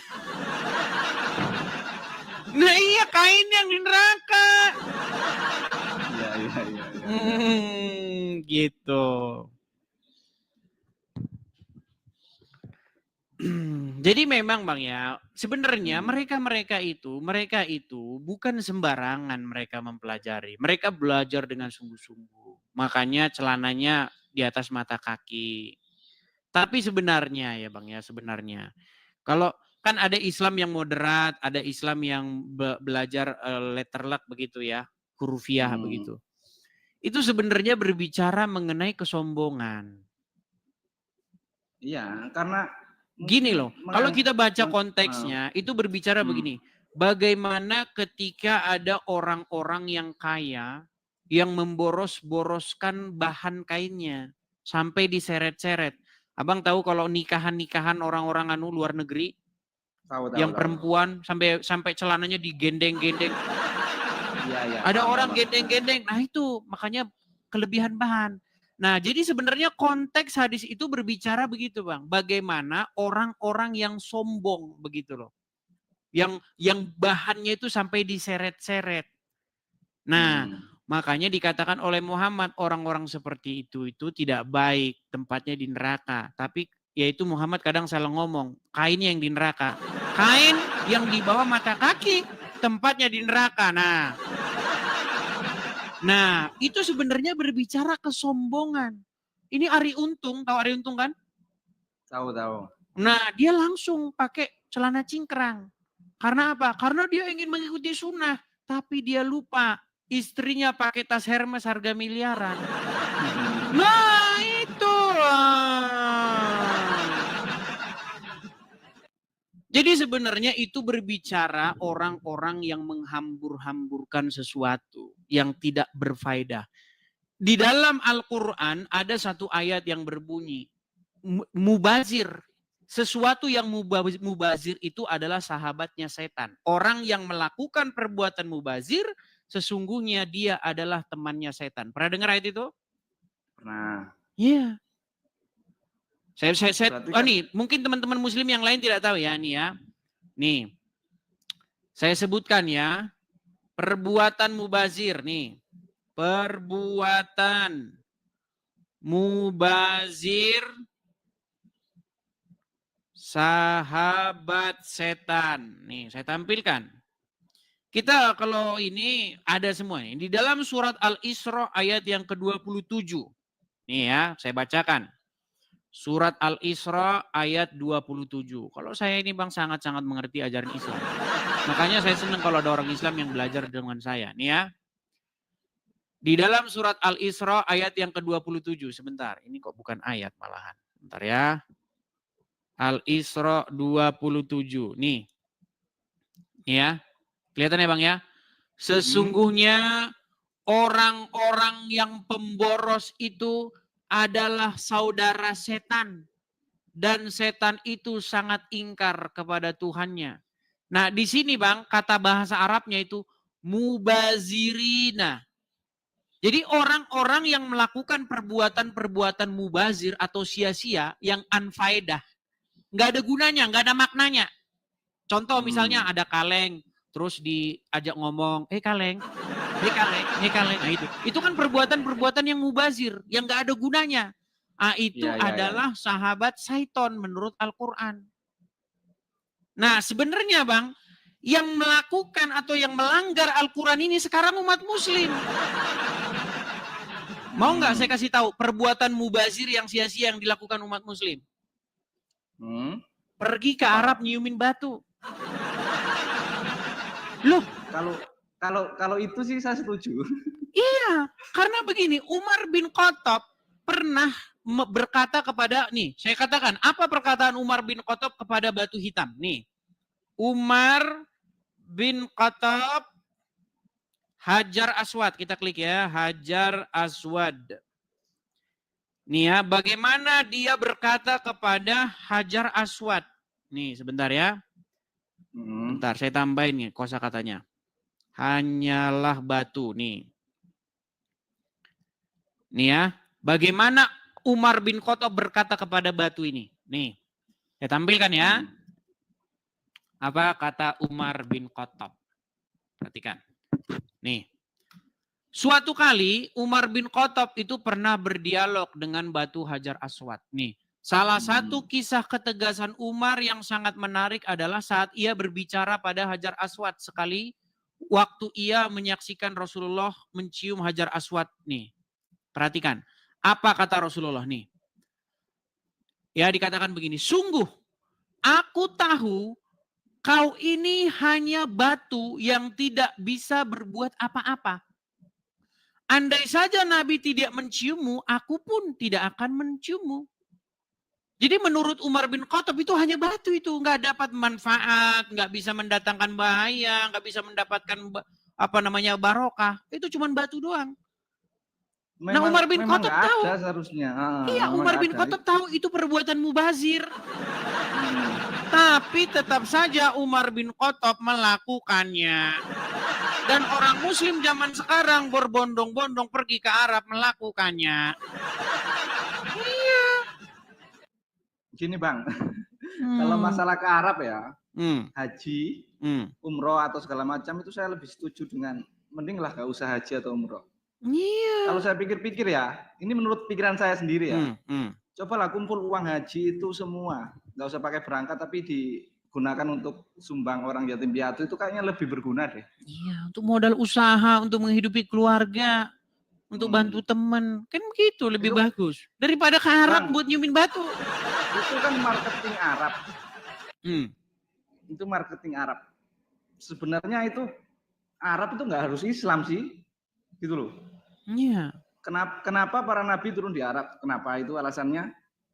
Nah iya, kain yang di neraka. Iya. Gitu. Jadi memang Bang ya, sebenarnya mereka itu bukan sembarangan mereka mempelajari. Mereka belajar dengan sungguh-sungguh. Makanya celananya di atas mata kaki. Tapi sebenarnya ya Bang ya, sebenarnya kalau kan ada Islam yang moderat, ada Islam yang belajar letterluck begitu ya, hurufiah begitu. Itu sebenarnya berbicara mengenai kesombongan. Iya, karena gini loh, kalau kita baca konteksnya itu berbicara begini. Bagaimana ketika ada orang-orang yang kaya yang memboros-boroskan bahan kainnya sampai diseret-seret. Abang tahu kalau nikahan-nikahan orang-orang luar negeri yang perempuan sampai celananya digendeng-gendeng. Iya. Ada orang gendeng-gendeng. Nah itu makanya kelebihan bahan. Nah jadi sebenarnya konteks hadis itu berbicara begitu Bang. Bagaimana orang-orang yang sombong begitu loh. Yang bahannya itu sampai diseret-seret. Nah makanya dikatakan oleh Muhammad orang-orang seperti itu tidak baik, tempatnya di neraka. Tapi yaitu Muhammad kadang salah ngomong, kain yang di neraka. Kain yang di bawah mata kaki, tempatnya di neraka. Nah itu sebenarnya berbicara kesombongan. Ini Ari Untung, tahu Ari Untung kan? Tahu. Nah dia langsung pakai celana cingkrang. Karena apa? Karena dia ingin mengikuti sunnah. Tapi dia lupa. Istrinya pakai tas Hermes harga miliaran. Nah itulah. Jadi sebenarnya itu berbicara orang-orang yang menghambur-hamburkan sesuatu yang tidak berfaedah. Di dalam Al-Quran ada satu ayat yang berbunyi, mubazir. Sesuatu yang mubazir itu adalah sahabatnya setan. Orang yang melakukan perbuatan mubazir, sesungguhnya dia adalah temannya setan. Pernah dengar ayat itu? Pernah. Iya. Berarti Nih, mungkin teman-teman muslim yang lain tidak tahu ya, nih ya. Nih, saya sebutkan ya, perbuatan mubazir nih. Perbuatan mubazir sahabat setan. Nih, saya tampilkan. Kita kalau ini ada semua nih. Di dalam surat Al-Isra ayat yang ke-27. Nih ya, saya bacakan. Surat Al-Isra ayat 27. Kalau saya ini Bang sangat-sangat mengerti ajaran Islam. Makanya saya senang kalau ada orang Islam yang belajar dengan saya. Nih ya. Di dalam surat Al-Isra ayat yang ke-27. Sebentar, ini kok bukan ayat malahan. Bentar ya. Al-Isra 27. Nih. Nih ya. Kelihatan ya Bang ya. Sesungguhnya orang-orang yang pemboros itu adalah saudara setan. Dan setan itu sangat ingkar kepada Tuhannya. Nah di sini Bang, kata bahasa Arabnya itu mubazirina. Jadi orang-orang yang melakukan perbuatan-perbuatan mubazir atau sia-sia yang unfaedah. Nggak ada gunanya, nggak ada maknanya. Contoh misalnya ada kaleng, terus diajak ngomong, kaleng. Nah itu kan perbuatan-perbuatan yang mubazir, yang nggak ada gunanya. Itu adalah sahabat syaiton menurut Al-Quran. Nah sebenarnya Bang, yang melakukan atau yang melanggar Al-Quran ini sekarang umat muslim. Mau nggak saya kasih tahu perbuatan mubazir yang sia-sia yang dilakukan umat muslim? Pergi ke Arab nyiumin batu. Loh, kalau itu sih saya setuju. Iya, karena begini, Umar bin Khattab pernah berkata kepada, nih saya katakan, apa perkataan Umar bin Khattab kepada batu hitam? Nih, Umar bin Khattab, Hajar Aswad, kita klik ya, Hajar Aswad. Nih ya, bagaimana dia berkata kepada Hajar Aswad. Nih sebentar ya. Bentar, saya tambahin nih kosakatanya. Hanyalah batu nih. Nih ya, bagaimana Umar bin Khattab berkata kepada batu ini. Nih, saya tampilkan ya. Apa kata Umar bin Khattab? Perhatikan. Nih. Suatu kali Umar bin Khattab itu pernah berdialog dengan batu Hajar Aswad. Nih, salah satu kisah ketegasan Umar yang sangat menarik adalah saat ia berbicara pada Hajar Aswad sekali waktu ia menyaksikan Rasulullah mencium Hajar Aswad. Nih, perhatikan. Apa kata Rasulullah nih? Ya dikatakan begini, sungguh aku tahu kau ini hanya batu yang tidak bisa berbuat apa-apa. Andai saja Nabi tidak menciummu, aku pun tidak akan menciummu. Jadi menurut Umar bin Khattab itu hanya batu itu, nggak dapat manfaat, nggak bisa mendatangkan bahaya, nggak bisa mendapatkan barokah. Itu cuma batu doang. Nah Umar bin Khattab tahu. Seharusnya. Iya Umar bin Khattab tahu itu perbuatan mubazir. Tapi tetap saja Umar bin Khattab melakukannya. Dan orang muslim zaman sekarang berbondong-bondong pergi ke Arab melakukannya. Iya. Gini Bang, kalau masalah ke Arab ya, haji, umroh atau segala macam itu saya lebih setuju dengan mending lah gak usah haji atau umroh. Iya. Kalau saya pikir-pikir ya, ini menurut pikiran saya sendiri ya. Cobalah kumpul uang haji itu semua, nggak usah pakai berangkat tapi digunakan untuk sumbang orang yatim piatu itu kayaknya lebih berguna deh. Iya, untuk modal usaha, untuk menghidupi keluarga, untuk bantu teman, kan begitu lebih bagus daripada ke Arab buat nyumin batu. Itu kan marketing Arab. Itu marketing Arab. Sebenarnya itu Arab itu nggak harus Islam sih, gitu loh. Iya. Kenapa para nabi turun di Arab? Kenapa itu alasannya?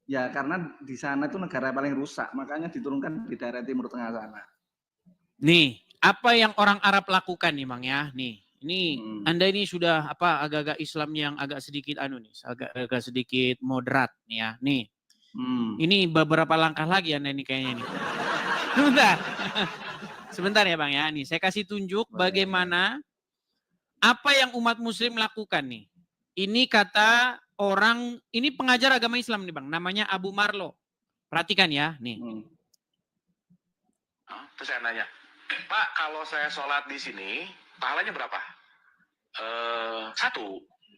Ya karena di sana itu negara paling rusak, makanya diturunkan di daerah Timur Tengah sana. Nih, apa yang orang Arab lakukan nih Bang ya? Nih, ini Anda ini sudah agak-agak Islam yang agak sedikit agak sedikit moderat nih ya. Nih. Ini beberapa langkah lagi Anda ini kayaknya nih. Sebentar. Sebentar ya Bang ya. Nih, saya kasih tunjuk bagaimana apa yang umat muslim lakukan nih. Ini kata orang, ini pengajar agama Islam nih Bang, namanya Abu Marlo. Perhatikan ya, nih. Terus saya nanya, Pak, kalau saya sholat di sini, pahalanya berapa? 1.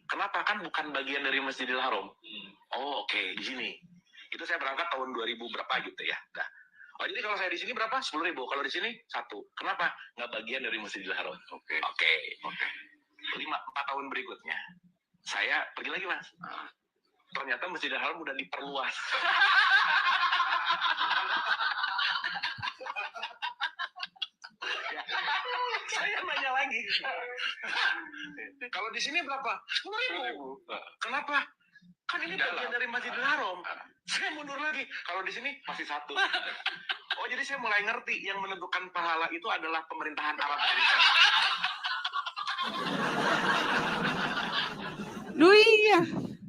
Kenapa? Kan bukan bagian dari Masjidil Haram. Oh, oke, di sini. Itu saya berangkat tahun 2000 berapa gitu ya. Nah. Oh, jadi kalau saya di sini berapa? 10.000. Kalau di sini 1. Kenapa? Nggak bagian dari Masjidil Haram. Oke. 4 tahun berikutnya, saya pergi lagi Mas. Ternyata Masjidil Haram udah diperluas. Saya nanya lagi. Kalau di sini berapa? 10.000. Kenapa? Kan ini bagian dari Masjidil Haram. Saya mundur lagi. Kalau di sini masih 1. Oh, jadi saya mulai ngerti yang menentukan pahala itu adalah pemerintahan Arab. Loh iya,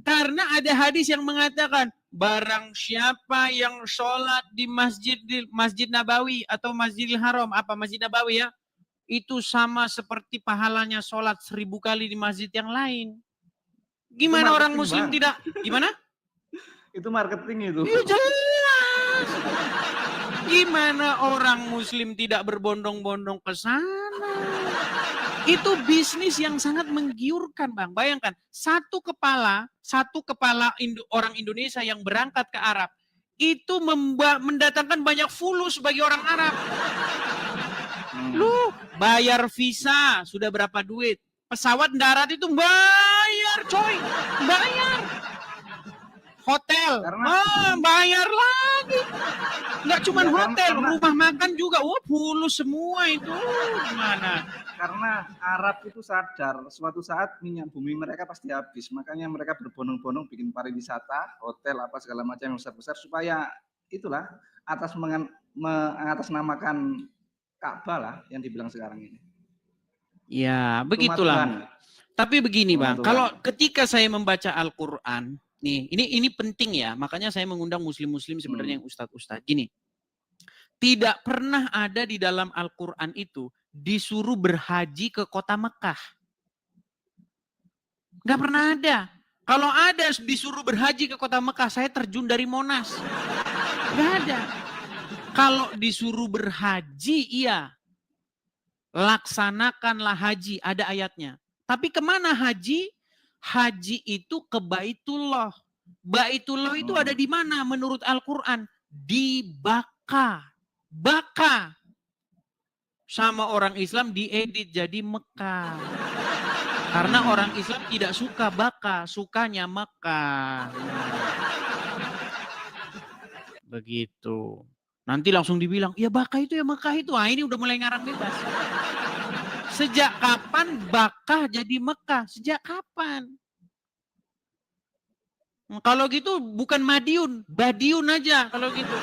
karena ada hadis yang mengatakan barang siapa yang sholat di Masjid Nabawi atau Masjidil Haram, Masjid Nabawi ya, itu sama seperti pahalanya sholat 1000 kali di masjid yang lain. Gimana orang muslim Bang. Tidak? Gimana? Itu marketing itu. Iya jelas. Gimana orang muslim tidak berbondong-bondong ke sana? Itu bisnis yang sangat menggiurkan Bang. Bayangkan, satu kepala orang Indonesia yang berangkat ke Arab, itu mendatangkan banyak fulus bagi orang Arab. Lu bayar visa, sudah berapa duit? Pesawat darat itu bayar coy, bayar. Hotel, bayar lagi. Nggak cuma hotel, rumah makan juga. Wah, fulus semua itu. Gimana? Karena Arab itu sadar suatu saat minyak bumi mereka pasti habis. Makanya mereka berbondong-bondong bikin pariwisata, hotel, apa segala macam yang besar-besar. Supaya itulah mengatasnamakan Ka'bah lah yang dibilang sekarang ini. Ya, begitulah. Tapi begini Bang, kalau ketika saya membaca Al-Quran, nih, ini penting ya, makanya saya mengundang muslim-muslim sebenarnya yang ustadz-ustadz. Gini, tidak pernah ada di dalam Al-Quran itu disuruh berhaji ke kota Mekah. Nggak pernah ada. Kalau ada disuruh berhaji ke kota Mekah, saya terjun dari Monas. Nggak ada. Kalau disuruh berhaji, iya. Laksanakanlah haji, ada ayatnya. Tapi kemana haji? Haji itu ke Baitullah. Baitullah itu ada di mana menurut Al-Quran? Di Baka. Baka. Sama orang Islam diedit jadi Mekah. Karena orang Islam tidak suka Baka, sukanya Mekah. Begitu. Nanti langsung dibilang, ya Baka itu ya Mekah itu. Ah, ini udah mulai ngarang bebas. Sejak kapan Bakah jadi Mekah? Sejak kapan? Kalau gitu bukan Madiun, Badiun aja kalau gitu.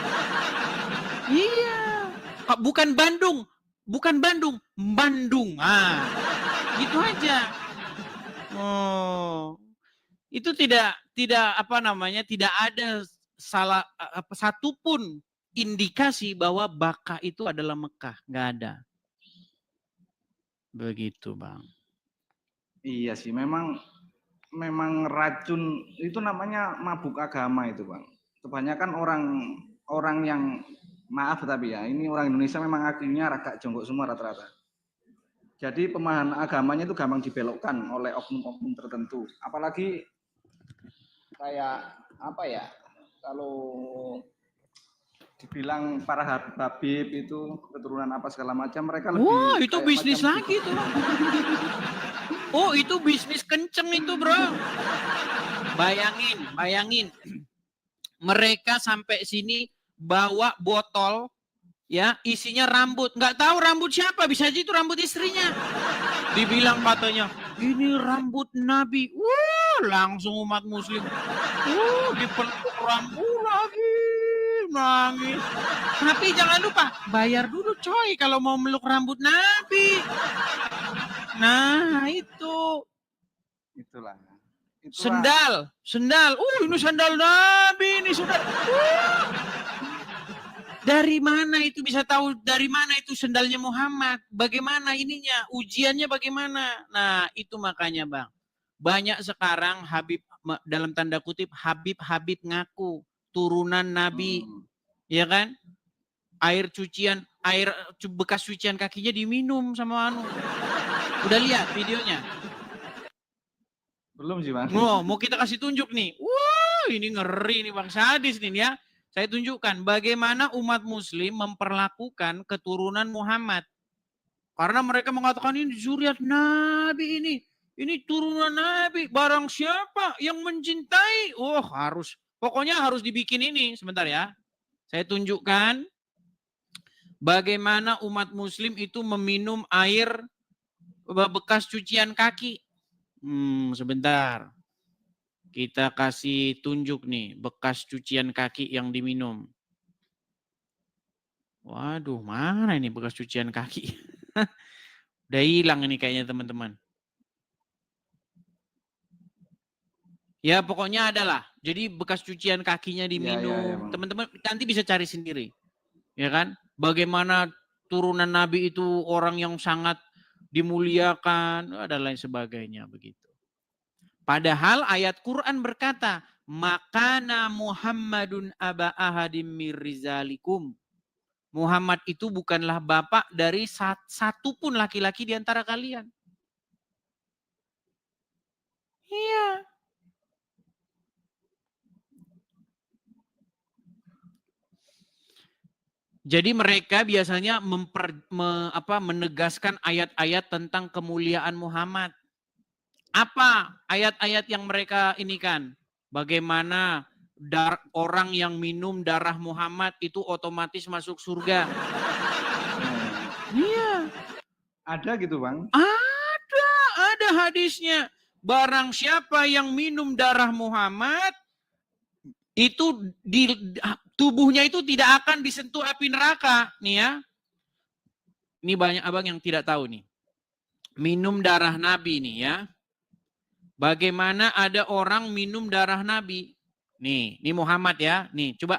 Iya. Bukan Bandung, Bandung. Ah, gitu aja. Oh, itu tidak tidak ada salah satupun indikasi bahwa Bakah itu adalah Mekah, nggak ada. Begitu Bang. Iya sih, memang racun itu namanya mabuk agama itu Bang. Kebanyakan orang yang maaf tapi ya, ini orang Indonesia memang akhirnya ragak jongkok semua rata-rata. Jadi pemahaman agamanya itu gampang dibelokkan oleh oknum-oknum tertentu. Apalagi kayak apa ya, kalau dibilang para Habib itu keturunan apa segala macam, mereka lebih. Wah, itu bisnis lagi tuh. Oh, itu bisnis kenceng itu bro. Bayangin. Mereka sampai sini bawa botol ya isinya rambut. Nggak tahu rambut siapa, bisa aja itu rambut istrinya. Dibilang katanya, ini rambut Nabi. Wah, langsung umat muslim. Dipeluk rambut lagi, nangis. Tapi jangan lupa, bayar dulu coy kalau mau meluk rambut Nabi. Nah, itu. Itulah. Sendal. Ini sandal Nabi, ini sudah. Dari mana itu bisa tahu dari mana itu sendalnya Muhammad? Bagaimana ininya? Ujiannya bagaimana? Nah, itu makanya Bang. Banyak sekarang Habib, dalam tanda kutip, Habib ngaku turunan Nabi. Ya kan? Air bekas cucian kakinya diminum sama anu. Udah lihat videonya? Belum sih Bang. Mau kita kasih tunjuk nih. Wah, ini ngeri nih Bang, sadis nih ya. Saya tunjukkan bagaimana umat muslim memperlakukan keturunan Muhammad. Karena mereka mengatakan ini zuriat Nabi ini. Ini turunan Nabi. Barang siapa yang mencintai. Pokoknya harus dibikin ini. Sebentar ya. Saya tunjukkan bagaimana umat muslim itu meminum air bekas cucian kaki. Sebentar. Kita kasih tunjuk nih, bekas cucian kaki yang diminum. Waduh, mana ini bekas cucian kaki? Udah hilang ini kayaknya teman-teman. Ya pokoknya adalah. Jadi bekas cucian kakinya diminum. Teman-teman nanti bisa cari sendiri. Ya kan? Bagaimana turunan Nabi itu orang yang sangat dimuliakan, dan lain sebagainya begitu. Padahal ayat Quran berkata, makana Muhammadun aba ahadim mir rizalikum. Muhammad itu bukanlah bapak dari satu pun laki-laki di antara kalian. Iya. Jadi mereka biasanya menegaskan ayat-ayat tentang kemuliaan Muhammad. Apa ayat-ayat yang mereka ini kan? Bagaimana orang yang minum darah Muhammad itu otomatis masuk surga. Iya. Ada gitu Bang? Ada hadisnya. Barang siapa yang minum darah Muhammad, itu tubuhnya itu tidak akan disentuh api neraka. Nih ya. Ini banyak abang yang tidak tahu nih. Minum darah Nabi nih ya. Bagaimana ada orang minum darah Nabi? Nih, ini Muhammad ya. Nih, coba.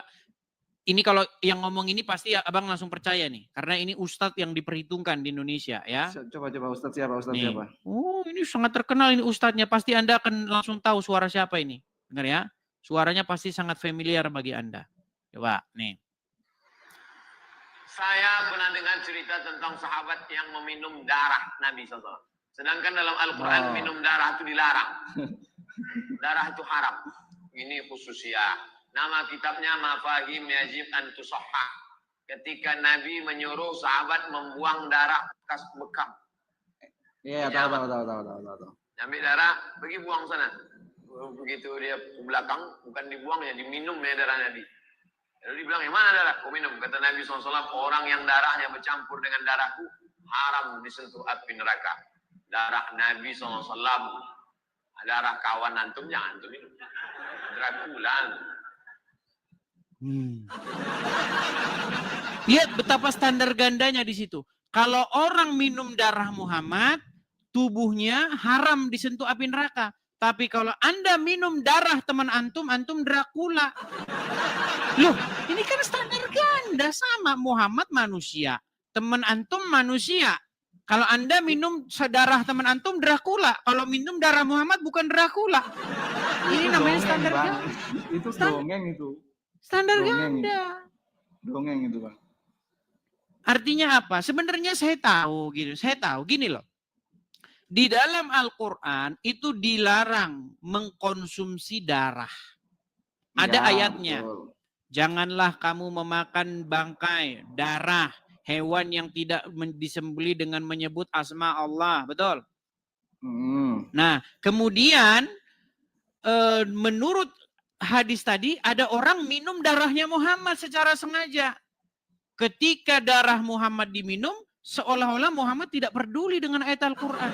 Ini kalau yang ngomong ini pasti abang langsung percaya nih. Karena ini ustadz yang diperhitungkan di Indonesia ya. Coba ustadz siapa? Siapa? Oh, ini sangat terkenal ini ustadznya. Pasti Anda akan langsung tahu suara siapa ini. Dengar ya. Suaranya pasti sangat familiar bagi Anda. Coba, nih. Saya pernah dengar cerita tentang sahabat yang meminum darah Nabi SAW. Sedangkan dalam Al-Quran minum darah itu dilarang. Darah itu haram. Ini khususnya. Nama kitabnya Mafahim Yajib an Tusahhah. Ketika Nabi menyuruh sahabat membuang darah bekas bekam. Iya, tahu. Ambil darah, pergi buang sana. Begitu dia ke belakang, bukan dibuang ya, diminum ya darah Nabi. Lalu dibilang, yang mana darah? Kau minum. Kata Nabi SAW, orang yang darahnya bercampur dengan darahku, haram disentuh api neraka. Darah Nabi SAW, darah kawan antum, jangan antum minum. Dracula. Lihat betapa standar gandanya di situ. Kalau orang minum darah Muhammad, tubuhnya haram disentuh api neraka. Tapi kalau Anda minum darah teman antum, antum Dracula. Loh, ini kan standar ganda sama. Muhammad manusia, teman antum manusia. Kalau Anda minum darah teman antum, Dracula. Kalau minum darah Muhammad, bukan Dracula. Ini namanya standar ganda. Itu dongeng itu. Standar dongeng ganda. Dongeng itu Bang. Artinya apa? Sebenarnya saya tahu gini loh. Di dalam Al-Quran itu dilarang mengkonsumsi darah. Ada ayatnya. Betul. Janganlah kamu memakan bangkai, darah, hewan yang tidak disembelih dengan menyebut asma Allah. Betul? Nah, kemudian menurut hadis tadi ada orang minum darahnya Muhammad secara sengaja. Ketika darah Muhammad diminum, seolah-olah Muhammad tidak peduli dengan ayat Al-Quran.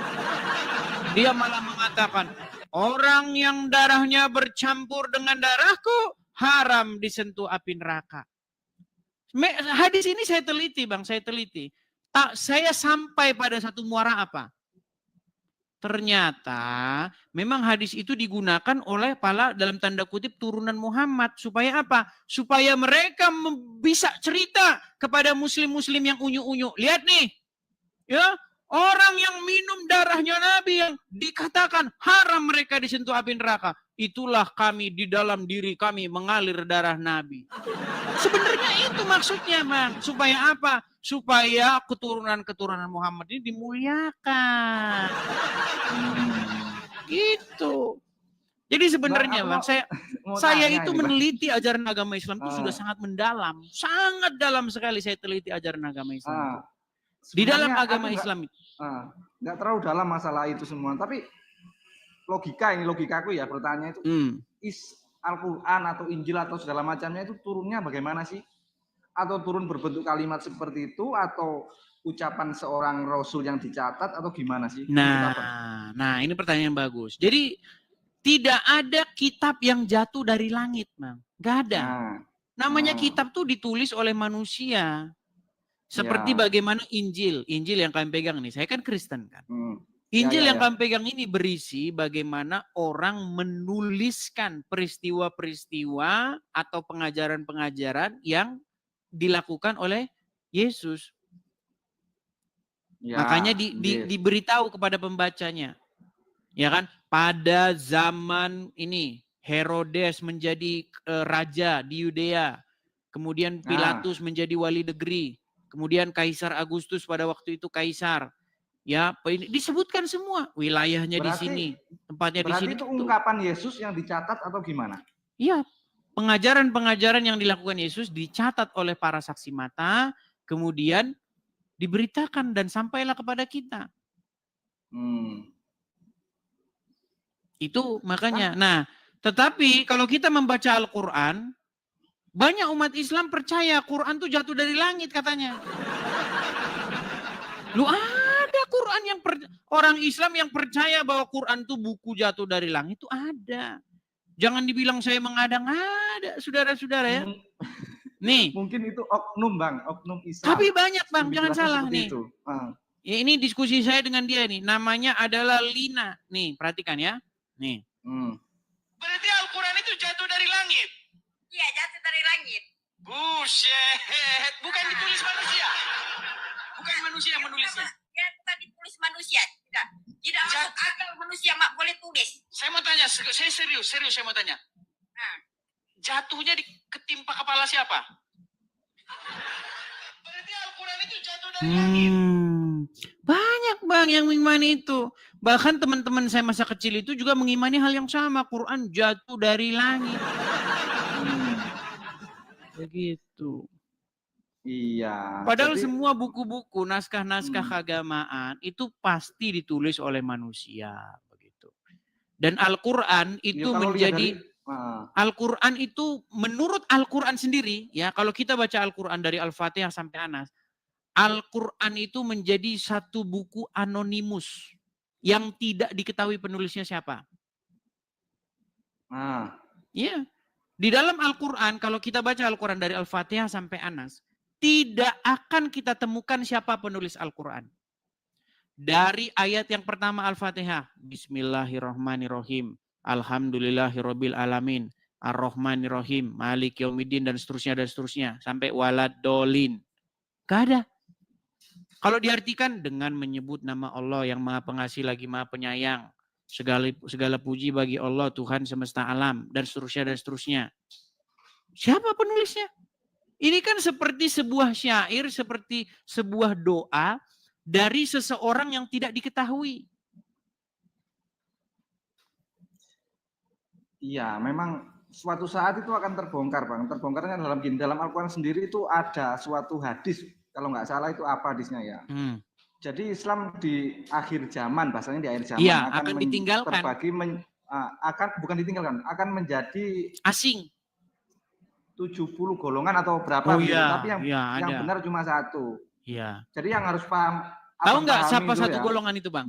Dia malah mengatakan, orang yang darahnya bercampur dengan darahku haram disentuh api neraka. Hadis ini saya teliti, Bang, saya teliti. Saya sampai pada satu muara apa? Ternyata memang hadis itu digunakan oleh para dalam tanda kutip turunan Muhammad. Supaya apa? Supaya mereka bisa cerita kepada muslim-muslim yang unyu-unyu. Lihat nih, ya, orang yang minum darahnya Nabi yang dikatakan haram mereka disentuh api neraka. Itulah kami, di dalam diri kami mengalir darah Nabi. Sebenarnya itu maksudnya, Bang. Supaya apa? Supaya keturunan-keturunan Muhammad ini dimuliakan. Gitu. Jadi sebenarnya, Bang, saya itu meneliti ajaran agama Islam itu sudah sangat mendalam. Sangat dalam sekali saya teliti ajaran agama Islam. Di dalam agama Islam itu. Nggak terlalu dalam masalah itu semua. Tapi logikaku ya, pertanyaan itu. Al-Quran atau Injil atau segala macamnya itu turunnya bagaimana sih? Atau turun berbentuk kalimat seperti itu, atau ucapan seorang Rasul yang dicatat, atau gimana sih? Nah, ini pertanyaan bagus. Jadi tidak ada kitab yang jatuh dari langit, Bang. Nggak ada. Namanya kitab tuh ditulis oleh manusia. Seperti bagaimana Injil yang kalian pegang nih. Saya kan Kristen kan. Injil yang kami pegang ini berisi bagaimana orang menuliskan peristiwa-peristiwa atau pengajaran-pengajaran yang dilakukan oleh Yesus. Makanya diberitahu kepada pembacanya. Ya kan? Pada zaman ini Herodes menjadi raja di Yudea. Kemudian Pilatus menjadi wali negeri. Kemudian Kaisar Agustus pada waktu itu kaisar. Ya, disebutkan semua wilayahnya di sini, tempatnya di sini. Berarti itu ungkapan Yesus yang dicatat atau gimana? Iya, pengajaran-pengajaran yang dilakukan Yesus dicatat oleh para saksi mata, kemudian diberitakan dan sampailah kepada kita. Itu makanya. Nah, tetapi kalau kita membaca Al-Quran, banyak umat Islam percaya Quran itu jatuh dari langit katanya. Lu ada Quran yang orang Islam yang percaya bahwa Quran itu buku jatuh dari langit itu ada. Jangan dibilang saya mengada-ngada, saudara-saudara ya. Nih. Mungkin itu oknum, Bang, oknum Islam. Tapi banyak, Bang, jangan salah nih. Ya, ini diskusi saya dengan dia nih. Namanya adalah Lina. Nih, perhatikan ya. Nih. Berarti Al-Quran itu jatuh dari langit? Iya, jatuh dari langit. Buset, bukan ditulis manusia. Bukan manusia yang menulisnya. Ya, bukan ditulis manusia. Tidak masuk akal manusia mak boleh tulis. Saya mau tanya, saya serius saya mau tanya. Jatuhnya ketimpa kepala siapa? Berarti Al-Quran itu jatuh dari langit. Banyak, Bang, yang mengimani itu. Bahkan teman-teman saya masa kecil itu juga mengimani hal yang sama. Quran jatuh dari langit. Begitu. Iya. Padahal semua buku-buku, naskah-naskah keagamaan itu pasti ditulis oleh manusia, begitu. Dan Al-Quran itu menjadi Al-Quran itu menurut Al-Quran sendiri, ya, kalau kita baca Al-Quran dari Al-Fatihah sampai Anas, Al-Quran itu menjadi satu buku anonimus yang tidak diketahui penulisnya siapa. Iya. Di dalam Al-Quran, kalau kita baca Al-Quran dari Al-Fatihah sampai Anas, tidak akan kita temukan siapa penulis Al-Quran. Dari ayat yang pertama Al-Fatihah, Bismillahirrahmanirrahim, Alhamdulillahirabbil alamin, Ar-Rahmanirrahim, Malik Yaumiddin, dan seterusnya, sampai waladolin. Gak ada. Kalau diartikan dengan menyebut nama Allah yang Maha Pengasih lagi Maha Penyayang, segala puji bagi Allah Tuhan semesta alam, dan seterusnya. Siapa penulisnya? Ini kan seperti sebuah syair, seperti sebuah doa dari seseorang yang tidak diketahui. Iya, memang suatu saat itu akan terbongkar, Bang. Terbongkarnya dalam Al-Quran sendiri itu ada suatu hadis, kalau nggak salah itu apa hadisnya ya. Jadi Islam di akhir zaman, bahasanya di akhir zaman, ya, akan ditinggalkan. Bukan ditinggalkan, akan menjadi asing. 70 golongan atau berapa gitu. Tapi yang benar cuma satu. Iya. Jadi yang harus paham. Tahu nggak siapa satu golongan itu, Bang?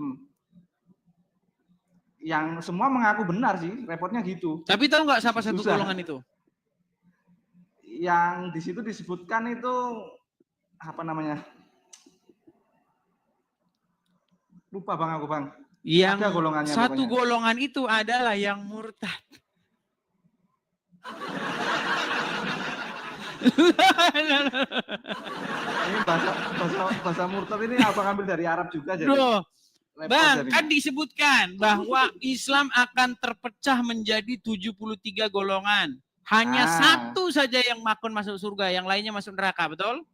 Yang semua mengaku benar sih, repotnya gitu. Tapi tahu nggak siapa satu golongan itu? yang di situ disebutkan itu apa namanya? Lupa Bang aku Bang. Yang Ada golongannya satu pokoknya. golongan itu adalah yang murtad. Ini bahasa murtad ini apa ngambil dari Arab juga jadi? Loh, Repot Bang, jadinya. kan disebutkan bahwa Islam akan terpecah menjadi 73 golongan. Hanya satu saja yang masuk surga, yang lainnya masuk neraka, betul?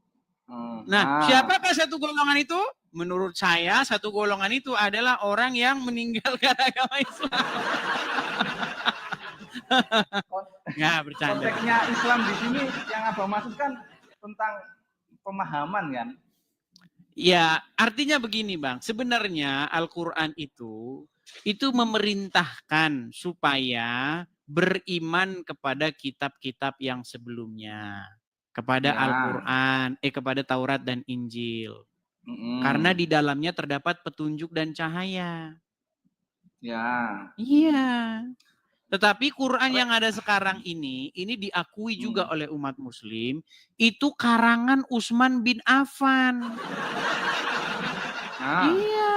Nah, siapakah satu golongan itu? Menurut saya, satu golongan itu adalah orang yang meninggalkan agama Islam. Nggak, bercanda. Konteksnya Islam di sini yang Abang maksudkan tentang pemahaman kan? Ya, artinya begini Bang, sebenarnya Al-Quran itu memerintahkan supaya beriman kepada kitab-kitab yang sebelumnya. Kepada Ya. Al-Quran, kepada Taurat dan Injil. Karena di dalamnya terdapat petunjuk dan cahaya. Ya. Iya. Tetapi Quran yang ada sekarang ini diakui juga oleh umat muslim, itu karangan Utsman bin Affan. Iya.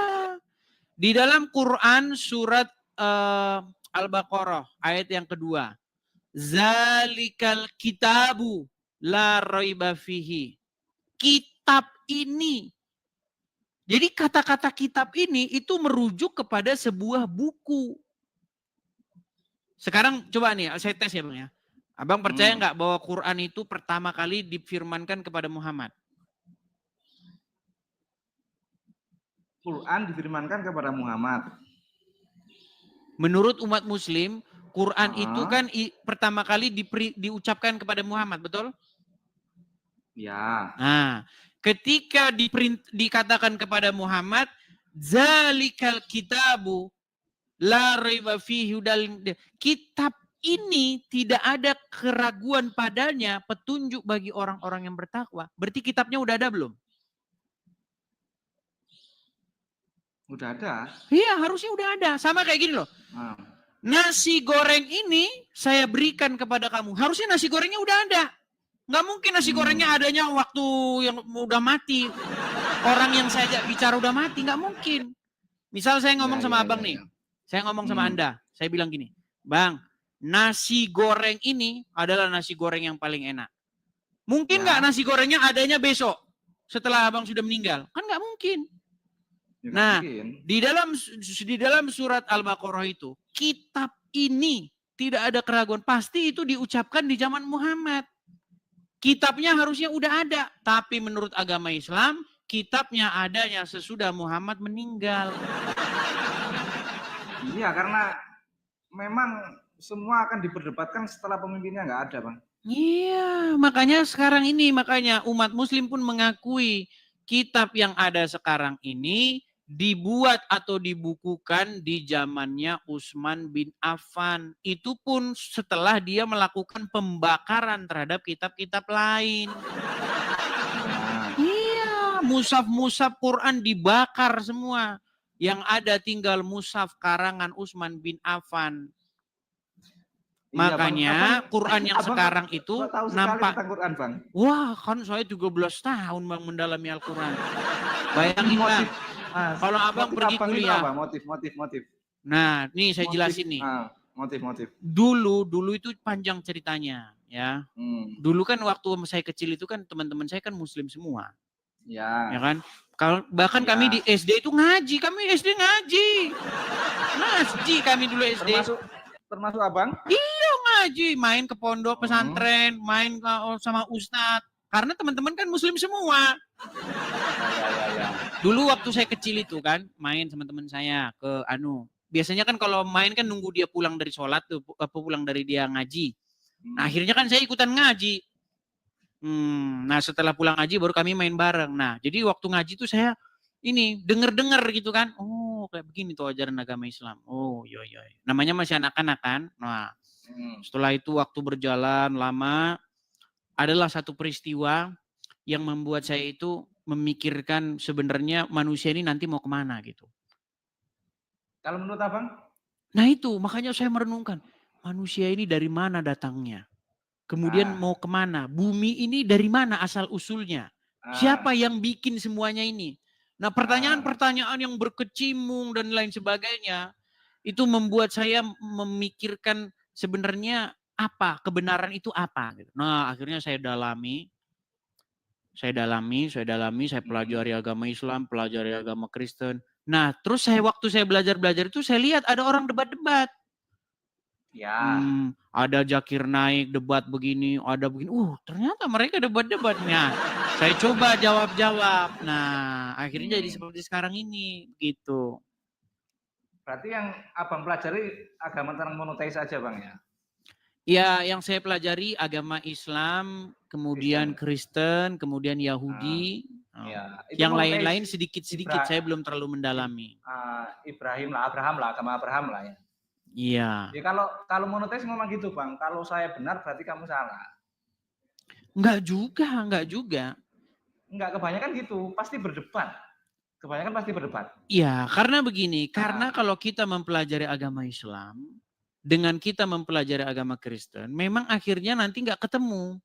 Di dalam Quran surat Al-Baqarah ayat yang kedua. Zalikal kitabu la raiba fihi. Kitab ini. Jadi kata-kata kitab ini itu merujuk kepada sebuah buku. Sekarang coba nih, saya tes ya Bang ya. Abang percaya nggak bahwa Quran itu pertama kali difirmankan kepada Muhammad? Quran difirmankan kepada Muhammad. Menurut umat muslim, Quran itu kan pertama kali diucapkan kepada Muhammad, betul? Ya. Nah, ketika dikatakan kepada Muhammad, zalikal kitabu la raiba fihi kitab ini tidak ada keraguan padanya, petunjuk bagi orang-orang yang bertakwa. Berarti kitabnya udah ada belum? Udah ada. Iya, harusnya udah ada. Sama kayak gini loh. Nasi goreng ini saya berikan kepada kamu. Harusnya nasi gorengnya udah ada. Nggak mungkin nasi gorengnya adanya waktu yang udah mati. Orang yang saya ajak bicara udah mati, nggak mungkin. Misal saya ngomong sama abang nih. Saya ngomong sama Anda, saya bilang gini, Bang, nasi goreng ini adalah nasi goreng yang paling enak. Mungkin nggak nasi gorengnya adanya besok setelah abang sudah meninggal? Kan nggak mungkin. Nah, di dalam surat Al-Baqarah itu, kitab ini tidak ada keraguan. Pasti itu diucapkan di zaman Muhammad. Kitabnya harusnya udah ada. Tapi menurut agama Islam, kitabnya adanya sesudah Muhammad meninggal. Iya, karena memang semua akan diperdebatkan setelah pemimpinnya nggak ada, Bang. Iya, makanya sekarang ini, umat muslim pun mengakui kitab yang ada sekarang ini dibuat atau dibukukan di zamannya Utsman bin Affan. Itu pun setelah dia melakukan pembakaran terhadap kitab-kitab lain. Iya, mushaf-mushaf Quran dibakar semua. Yang ada tinggal mushaf karangan Utsman bin Affan. Makanya Quran yang sekarang itu nampak. Quran, Bang. Wah, kan saya 13 tahun Bang mendalami Al-Quran. Bayangin Bang, kalau abang pergi kuliah. Motif. Nah, nih saya jelasin nih. Motif. Dulu itu panjang ceritanya, ya. Dulu kan waktu saya kecil itu kan teman-teman saya kan muslim semua. Ya kan? Bahkan kami di SD itu ngaji, kami kami dulu SD. Termasuk abang? Iya ngaji, main ke pondok pesantren, main sama ustadz. Karena teman-teman kan muslim semua. Dulu waktu saya kecil itu kan, main sama teman saya ke biasanya kan kalau main kan nunggu dia pulang dari sholat tuh, pulang dari dia ngaji. Nah, akhirnya kan saya ikutan ngaji. Nah setelah pulang ngaji baru kami main bareng. Nah jadi waktu ngaji tuh saya denger gitu kan. Oh kayak begini tuh ajaran agama Islam. Oh iya. Namanya masih anak-anak kan. Nah setelah itu waktu berjalan lama, adalah satu peristiwa yang membuat saya itu memikirkan sebenarnya manusia ini nanti mau kemana gitu. Kalau menurut abang? Nah itu makanya saya merenungkan. Manusia ini dari mana datangnya? Kemudian mau kemana? Bumi ini dari mana asal usulnya? Siapa yang bikin semuanya ini? Nah, pertanyaan-pertanyaan yang berkecimung dan lain sebagainya itu membuat saya memikirkan sebenarnya apa kebenaran itu apa. Nah, akhirnya saya dalami, saya pelajari agama Islam, pelajari agama Kristen. Nah, terus waktu saya belajar itu saya lihat ada orang debat-debat. Ya. Ada Zakir Naik debat begini, ada begini. Ternyata mereka debat-debatnya. Saya coba jawab-jawab. Nah, akhirnya jadi seperti sekarang ini, gitu. Berarti yang abang pelajari agama tentang monoteis aja bang ya? Ya, yang saya pelajari agama Islam, kemudian Kristen, kemudian Yahudi. Ya. Yang lain-lain sedikit-sedikit, saya belum terlalu mendalami. Abraham lah, agama Abraham lah ya. Iya. Ya kalau monoteis memang gitu bang. Kalau saya benar berarti kamu salah. Enggak juga. Enggak, kebanyakan gitu. Pasti berdebat. Kebanyakan pasti berdebat. Iya, karena begini. Karena kalau kita mempelajari agama Islam, dengan kita mempelajari agama Kristen, memang akhirnya nanti nggak ketemu.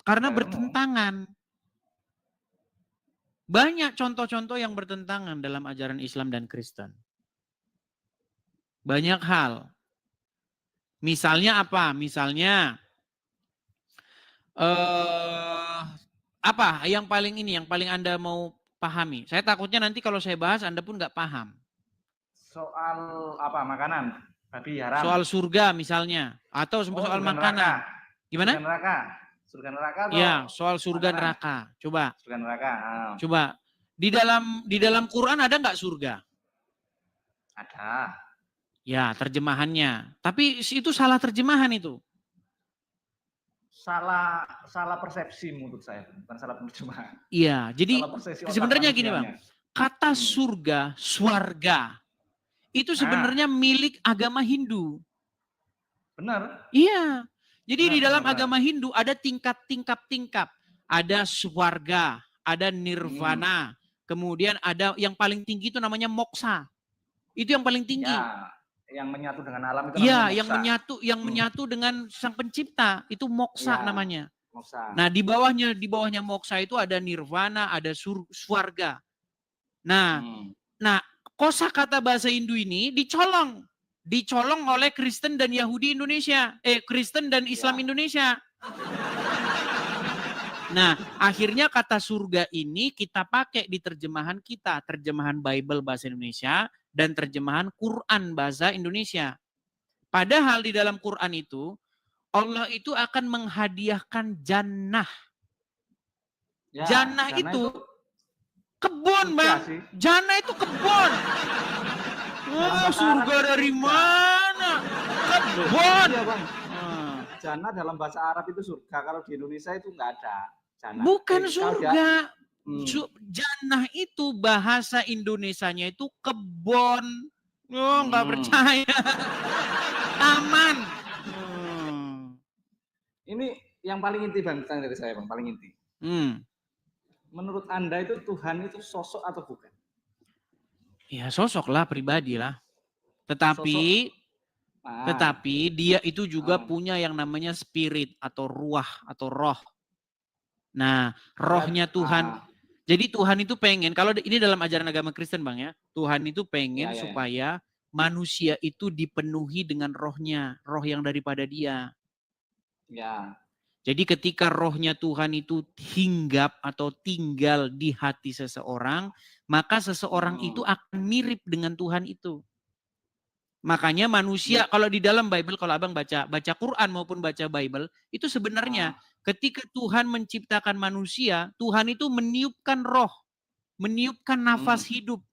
Karena bertentangan. Banyak contoh-contoh yang bertentangan dalam ajaran Islam dan Kristen. Banyak hal. Misalnya apa? Misalnya apa yang paling Anda mau pahami? Saya takutnya nanti kalau saya bahas Anda pun nggak paham. Soal apa? Makanan, babi haram. Soal surga misalnya, atau soal makanan. Neraka. Gimana? Surga neraka. Iya, soal surga neraka. Coba. Surga neraka. Coba. Di dalam Quran ada nggak surga? Ada. Ya, terjemahannya. Tapi itu salah terjemahan itu. Salah persepsi menurut saya, bukan salah penerjemahan. Iya, jadi sebenarnya gini bang, kata surga, swarga, itu sebenarnya milik agama Hindu. Benar. Iya, jadi di dalam agama Hindu ada tingkat. Ada swarga, ada nirvana, kemudian ada yang paling tinggi itu namanya moksa. Itu yang paling tinggi. Ya. Yang menyatu dengan alam itu namanya moksa. yang menyatu dengan sang pencipta itu moksa namanya. Moksa. Nah, di bawahnya moksa itu ada nirvana, ada swarga. Nah, kosakata bahasa Hindu ini dicolong oleh Kristen dan Yahudi Indonesia. Kristen dan Islam Indonesia. Nah, akhirnya kata surga ini kita pakai di terjemahan kita, terjemahan Bible bahasa Indonesia dan terjemahan Quran bahasa Indonesia. Padahal di dalam Quran itu, Allah itu akan menghadiahkan jannah. Ya, jannah itu kebun, bang. Jannah itu kebun. Surga dari mana? Kebun. Ya, bang. Jannah dalam bahasa Arab itu surga. Kalau di Indonesia itu nggak ada. Jannah. Bukan surga. Jannah itu bahasa Indonesianya itu kebon. Nggak percaya. Taman. Ini yang paling inti bang, tanya dari saya bang, paling inti. Menurut Anda itu Tuhan itu sosok atau bukan? Ya sosok lah, pribadi lah. Tetapi dia itu juga punya yang namanya spirit atau ruah atau roh. Nah, rohnya Tuhan. Jadi Tuhan itu pengen, kalau ini dalam ajaran agama Kristen bang ya, Tuhan itu pengen supaya manusia itu dipenuhi dengan rohnya, roh yang daripada dia. Ya. Jadi ketika rohnya Tuhan itu hinggap atau tinggal di hati seseorang, maka seseorang itu akan mirip dengan Tuhan itu. Makanya manusia, kalau di dalam Bible, kalau abang baca Quran maupun baca Bible, itu sebenarnya ketika Tuhan menciptakan manusia, Tuhan itu meniupkan roh, meniupkan nafas hidup.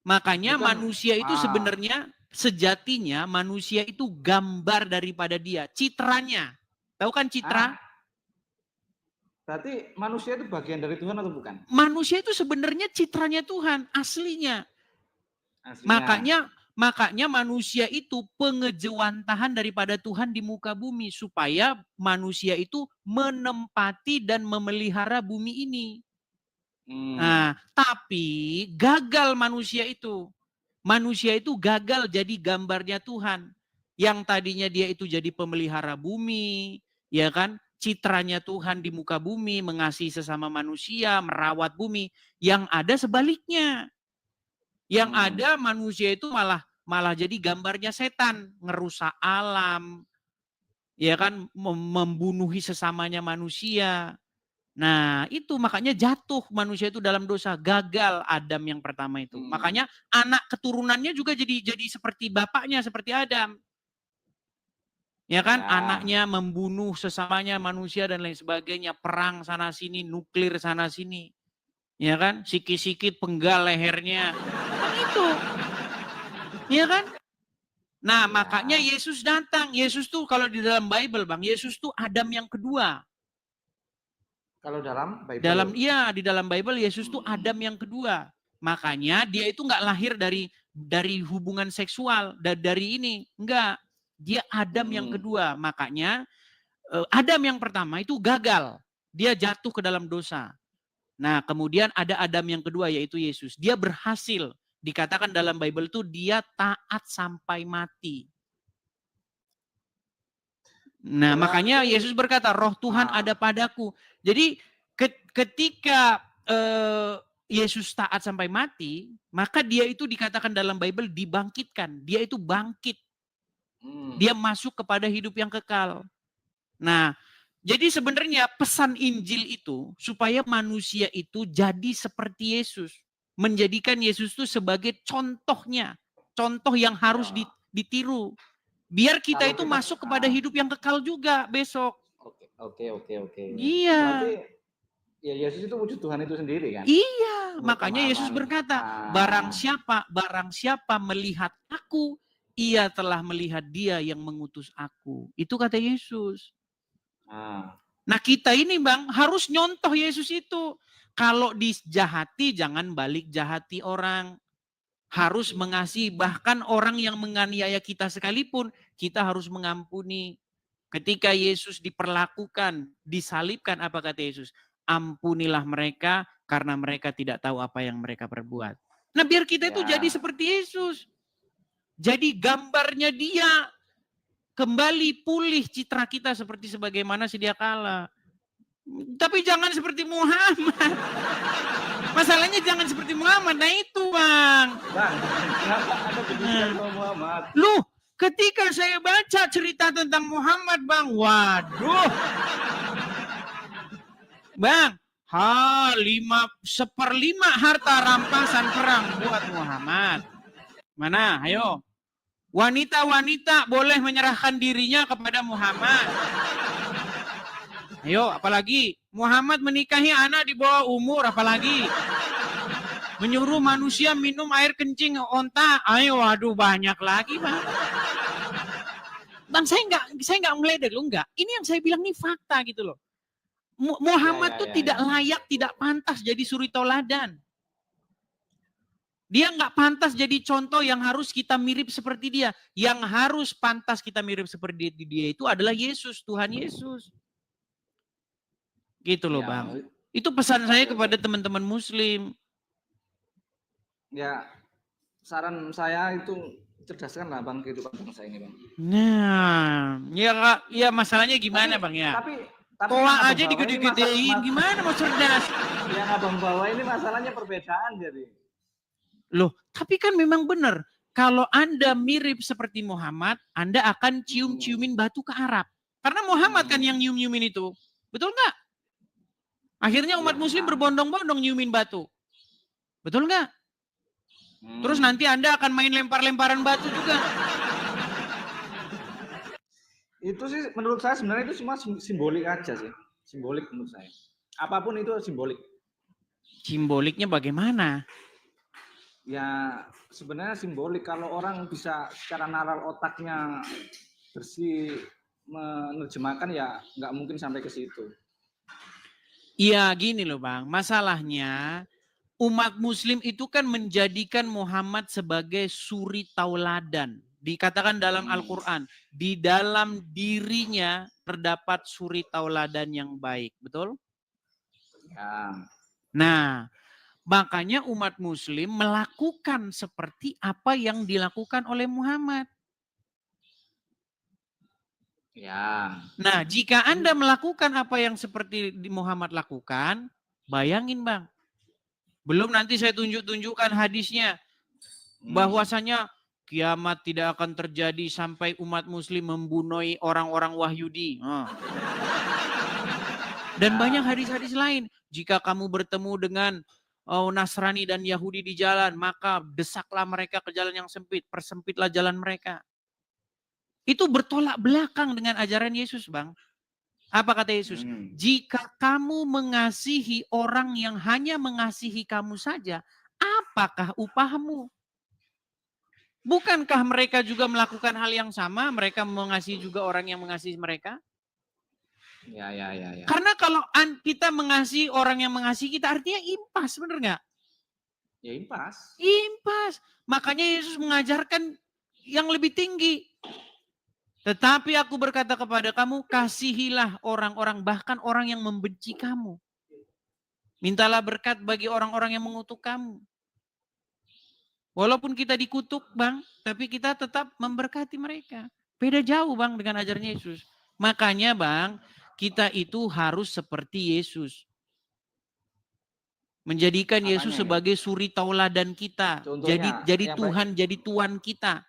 Makanya manusia itu sebenarnya sejatinya manusia itu gambar daripada dia, citranya. Tahu kan citra? Berarti manusia itu bagian dari Tuhan atau bukan? Manusia itu sebenarnya citranya Tuhan, aslinya. Makanya manusia itu pengejawantahan daripada Tuhan di muka bumi supaya manusia itu menempati dan memelihara bumi ini. Nah, tapi gagal manusia itu. Manusia itu gagal jadi gambarnya Tuhan. Yang tadinya dia itu jadi pemelihara bumi, ya kan? Citranya Tuhan di muka bumi, mengasihi sesama manusia, merawat bumi. Yang ada sebaliknya. Yang ada manusia itu malah jadi gambarnya setan, ngerusak alam, ya kan, membunuhi sesamanya manusia. Nah, itu makanya jatuh manusia itu dalam dosa, gagal Adam yang pertama itu. Makanya anak keturunannya juga jadi seperti bapaknya, seperti Adam. Ya kan, anaknya membunuh sesamanya manusia dan lain sebagainya, perang sana sini, nuklir sana sini. Ya kan, sikit-sikit penggal lehernya. Kan itu. Ya kan? Nah, makanya Yesus datang. Yesus tuh kalau di dalam Bible, Bang, Yesus tuh Adam yang kedua. Kalau dalam Bible. Di dalam Bible Yesus tuh Adam yang kedua. Makanya dia itu nggak lahir dari hubungan seksual, dari ini, enggak. Dia Adam yang kedua. Makanya Adam yang pertama itu gagal. Dia jatuh ke dalam dosa. Nah, kemudian ada Adam yang kedua yaitu Yesus. Dia berhasil. Dikatakan dalam Bible itu dia taat sampai mati. Nah, makanya Yesus berkata, roh Tuhan ada padaku. Jadi ketika Yesus taat sampai mati, maka dia itu dikatakan dalam Bible dibangkitkan. Dia itu bangkit. Dia masuk kepada hidup yang kekal. Nah, jadi sebenarnya pesan Injil itu supaya manusia itu jadi seperti Yesus. Menjadikan Yesus itu sebagai contohnya. Contoh yang harus ditiru. Biar kita itu masuk kepada hidup yang kekal juga besok. Oke. Iya. Berarti ya Yesus itu wujud Tuhan itu sendiri kan? Iya, makanya Yesus berkata, barang siapa melihat aku, ia telah melihat dia yang mengutus aku. Itu kata Yesus. Nah, kita ini, Bang, harus nyontoh Yesus itu. Kalau dijahati, jangan balik jahati orang. Harus mengasihi, bahkan orang yang menganiaya kita sekalipun, kita harus mengampuni. Ketika Yesus diperlakukan, disalibkan, apa kata Yesus? Ampunilah mereka karena mereka tidak tahu apa yang mereka perbuat. Nah, biar kita itu jadi seperti Yesus. Jadi gambarnya dia. Kembali pulih citra kita seperti sebagaimana sedia kala. Tapi jangan seperti Muhammad. Masalahnya jangan seperti Muhammad. Nah itu, Bang. Bang, kenapa ada kebijakan sama Muhammad? Loh, ketika saya baca cerita tentang Muhammad, Bang, waduh. Bang, 1/5 harta rampasan perang buat Muhammad. Mana? Ayo. Wanita-wanita boleh menyerahkan dirinya kepada Muhammad. Ayo, apalagi? Muhammad menikahi anak di bawah umur, apalagi? Menyuruh manusia minum air kencing onta. Ayo, waduh, banyak lagi, Bang. Bang, saya nggak meledek lo, enggak. Ini yang saya bilang nih fakta gitu loh. Muhammad tuh tidak layak, tidak pantas jadi suri tauladan. Dia nggak pantas jadi contoh yang harus kita mirip seperti dia. Yang harus pantas kita mirip seperti dia itu adalah Yesus, Tuhan Yesus. Gitu loh, Bang. Itu pesan saya kepada teman-teman Muslim. Ya, saran saya itu cerdaskanlah, Bang, kehidupan bangsa ini, Bang. Nah, ya masalahnya gimana, Bang ya? Tapi Toa aja digede-gedein, gimana mau cerdas? Yang Abang bawa ini masalahnya perbedaan jadi. Loh, tapi kan memang benar. Kalau Anda mirip seperti Muhammad, Anda akan cium-ciumin batu ke Arab. Karena Muhammad kan yang nyium-nyiumin itu. Betul nggak? Akhirnya umat muslim berbondong-bondong nyiumin batu. Betul nggak? Terus nanti Anda akan main lempar-lemparan batu juga. Itu sih menurut saya sebenarnya itu cuma simbolik aja sih. Simbolik menurut saya. Apapun itu simbolik. Simboliknya bagaimana? Ya sebenarnya simbolik kalau orang bisa secara nalar otaknya bersih menerjemahkan ya nggak mungkin sampai ke situ. Iya gini loh Bang, masalahnya umat muslim itu kan menjadikan Muhammad sebagai suri tauladan. Dikatakan dalam Al-Quran, di dalam dirinya terdapat suri tauladan yang baik, betul? Ya. Nah, makanya umat muslim melakukan seperti apa yang dilakukan oleh Muhammad. Ya. Nah, jika Anda melakukan apa yang seperti Muhammad lakukan, bayangin Bang. Belum nanti saya tunjukkan hadisnya. Bahwasanya kiamat tidak akan terjadi sampai umat muslim membunuh orang-orang Wahyudi. Dan banyak hadis-hadis lain. Jika kamu bertemu dengan Nasrani dan Yahudi di jalan, maka desaklah mereka ke jalan yang sempit. Persempitlah jalan mereka. Itu bertolak belakang dengan ajaran Yesus, Bang. Apa kata Yesus? Jika kamu mengasihi orang yang hanya mengasihi kamu saja, apakah upahmu? Bukankah mereka juga melakukan hal yang sama? Mereka mengasihi juga orang yang mengasihi mereka? Ya. Karena kalau kita mengasihi orang yang mengasihi kita, artinya impas, bener nggak? Ya impas. Impas. Makanya Yesus mengajarkan yang lebih tinggi. Tetapi aku berkata kepada kamu, kasihilah orang-orang, bahkan orang yang membenci kamu. Mintalah berkat bagi orang-orang yang mengutuk kamu. Walaupun kita dikutuk, Bang, tapi kita tetap memberkati mereka. Beda jauh, Bang, dengan ajaran Yesus. Makanya, Bang, kita itu harus seperti Yesus. Menjadikan Yesus sebagai suri tauladan kita. Contohnya, Jadi Tuhan, jadi Tuhan kita.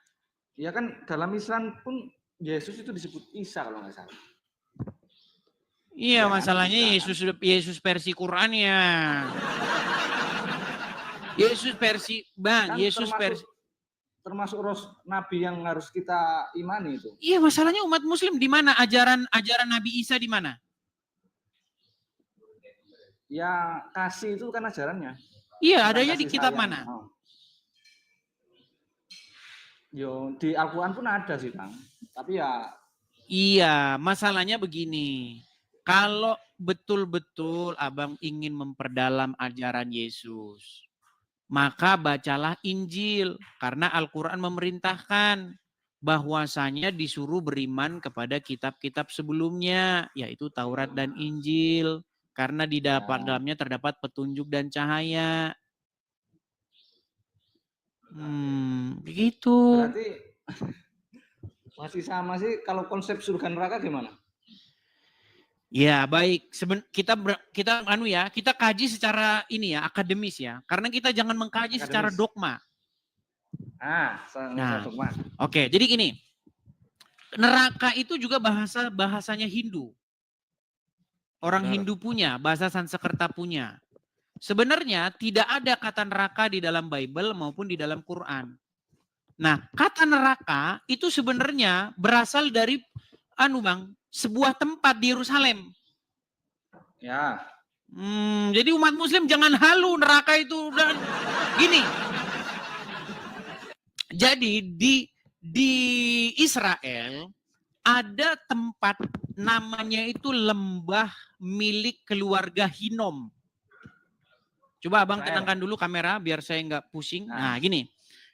Ya kan dalam Islam pun Yesus itu disebut Isa kalau nggak salah. Iya, Ya, masalahnya Isa, Yesus versi Qurannya. Yesus versi, Bang, kan Yesus versi. Termasuk Nabi yang harus kita imani itu. Iya, masalahnya umat muslim di mana? Ajaran Nabi Isa di mana? Ya kasih itu kan ajarannya. Iya, adanya di kitab mana? Yo, di Al-Quran pun ada sih, Bang. Tapi ya. Iya, masalahnya begini. Kalau betul-betul Abang ingin memperdalam ajaran Yesus, maka bacalah Injil. Karena Al-Quran memerintahkan bahwasanya disuruh beriman kepada kitab-kitab sebelumnya, yaitu Taurat dan Injil. Karena di dalamnya terdapat petunjuk dan cahaya. Begitu. Berarti masih sama sih kalau konsep surga neraka gimana? Ya baik, kita kaji secara ini ya, akademis ya, karena kita jangan mengkaji secara dogma. Dogma. Oke, jadi gini, neraka itu juga bahasanya Hindu. Orang Hindu punya, bahasa Sanskerta punya. Sebenarnya tidak ada kata neraka di dalam Bible maupun di dalam Quran. Nah, kata neraka itu sebenarnya berasal dari sebuah tempat di Yerusalem. Ya. Jadi umat muslim jangan halu, neraka itu dan gini. Jadi di Israel ada tempat namanya itu lembah milik keluarga Hinom. Coba Abang tenangkan dulu kamera biar saya nggak pusing. Nah, gini.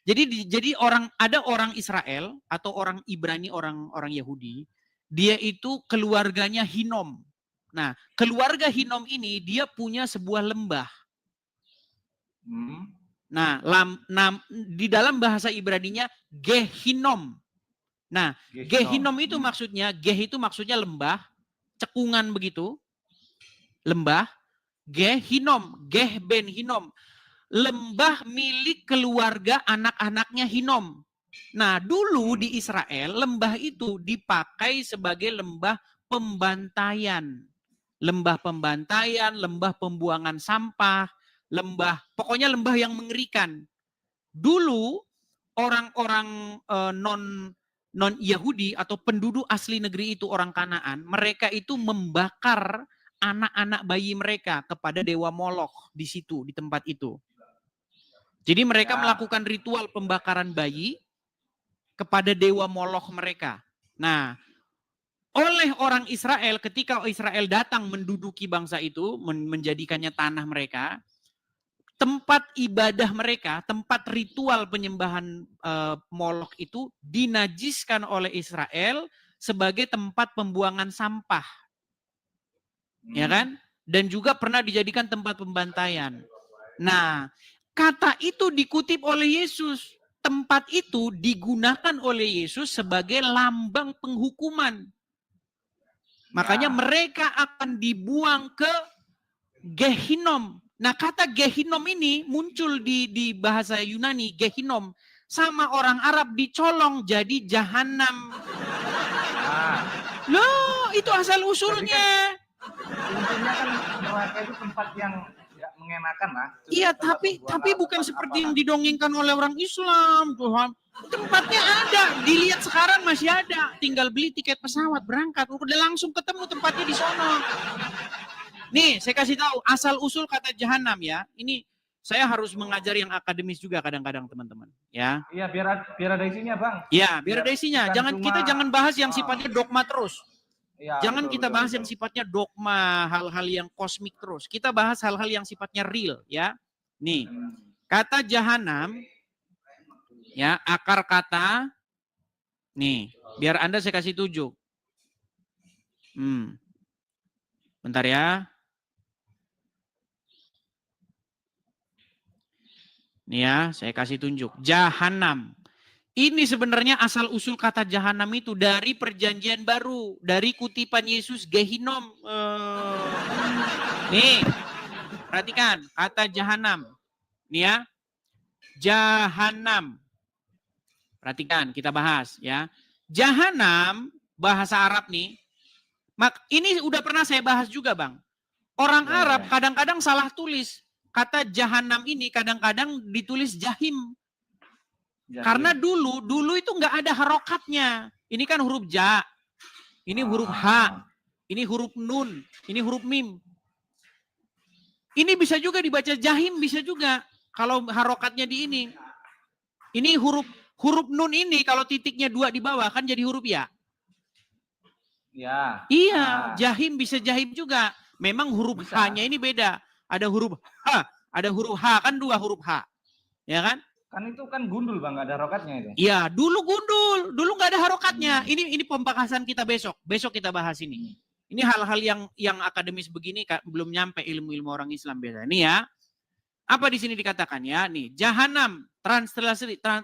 Jadi ada orang Israel atau orang Ibrani, orang Yahudi, dia itu keluarganya Hinom. Nah, keluarga Hinom ini dia punya sebuah lembah. Nah, di dalam bahasa Ibraninya Gehinom. Nah, Gehinom itu maksudnya, itu maksudnya lembah, cekungan begitu. Lembah, Gehinom, Ben Hinom. Lembah milik keluarga anak-anaknya Hinom. Nah, dulu di Israel, lembah itu dipakai sebagai lembah pembantaian. Lembah pembantaian, lembah pembuangan sampah, pokoknya lembah yang mengerikan. Dulu, orang-orang non-Yahudi atau penduduk asli negeri itu, orang Kanaan, mereka itu membakar anak-anak bayi mereka kepada dewa Moloch di situ, di tempat itu. Jadi mereka melakukan ritual pembakaran bayi kepada dewa Moloch mereka. Nah, oleh orang Israel, ketika Israel datang menduduki bangsa itu, menjadikannya tanah mereka, tempat ibadah mereka, tempat ritual penyembahan Moloch itu dinajiskan oleh Israel sebagai tempat pembuangan sampah. Ya kan? Dan juga pernah dijadikan tempat pembantaian. Nah, kata itu dikutip oleh Yesus. Tempat itu digunakan oleh Yesus sebagai lambang penghukuman. Makanya mereka akan dibuang ke Gehinom. Nah, kata Gehinom ini muncul di bahasa Yunani, Gehinom. Sama orang Arab dicolong jadi Jahanam. Loh, itu asal usulnya. Intinya kan neraka itu tempat yang nggak mengenakan lah. Iya, tapi bukan seperti yang didongengkan oleh orang Islam, Tuhan. Tempatnya ada, dilihat sekarang masih ada. Tinggal beli tiket pesawat, berangkat. Udah langsung ketemu tempatnya di sono. Nih, saya kasih tahu asal usul kata jahanam ya. Ini saya harus mengajar yang akademis juga kadang-kadang teman-teman, ya. Iya, biar ada isinya, Bang. Ya, biar ada isinya. Kita jangan bahas yang sifatnya dogma terus. Iya, Jangan betul, kita betul, bahas betul. yang sifatnya dogma, hal-hal yang kosmik terus. Kita bahas hal-hal yang sifatnya real, ya. Nih, kata jahanam, ya, akar kata, nih, biar Anda saya kasih tunjuk. Bentar ya. Nih ya, saya kasih tunjuk. Jahanam. Ini sebenarnya asal usul kata jahanam itu dari perjanjian baru. Dari kutipan Yesus Gehinom. Nih, perhatikan kata jahanam. Nih ya, jahanam. Perhatikan, kita bahas ya. Jahanam, bahasa Arab nih. Ini udah pernah saya bahas juga, Bang. Orang Arab kadang-kadang salah tulis. Kata jahanam ini kadang-kadang ditulis jahim. Karena dulu itu nggak ada harokatnya. Ini kan huruf ja, ini huruf ha, ini huruf nun, ini huruf mim. Ini bisa juga dibaca jahim, bisa juga. Kalau harokatnya di ini. Ini huruf nun ini kalau titiknya 2 di bawah kan jadi huruf ya. Ya. Iya, jahim bisa jahim juga. Memang huruf H-nya ini beda. Ada huruf H, ada huruf H, kan 2 huruf H. Ya kan? Kan itu kan gundul, Bang, nggak ada harokatnya itu. Iya, dulu gundul, dulu nggak ada harokatnya. Ini pembahasan kita besok. Besok kita bahas ini. Ini hal-hal yang akademis begini belum nyampe ilmu-ilmu orang Islam biasa. Ini ya. Apa di sini dikatakan ya? Nih, jahanam,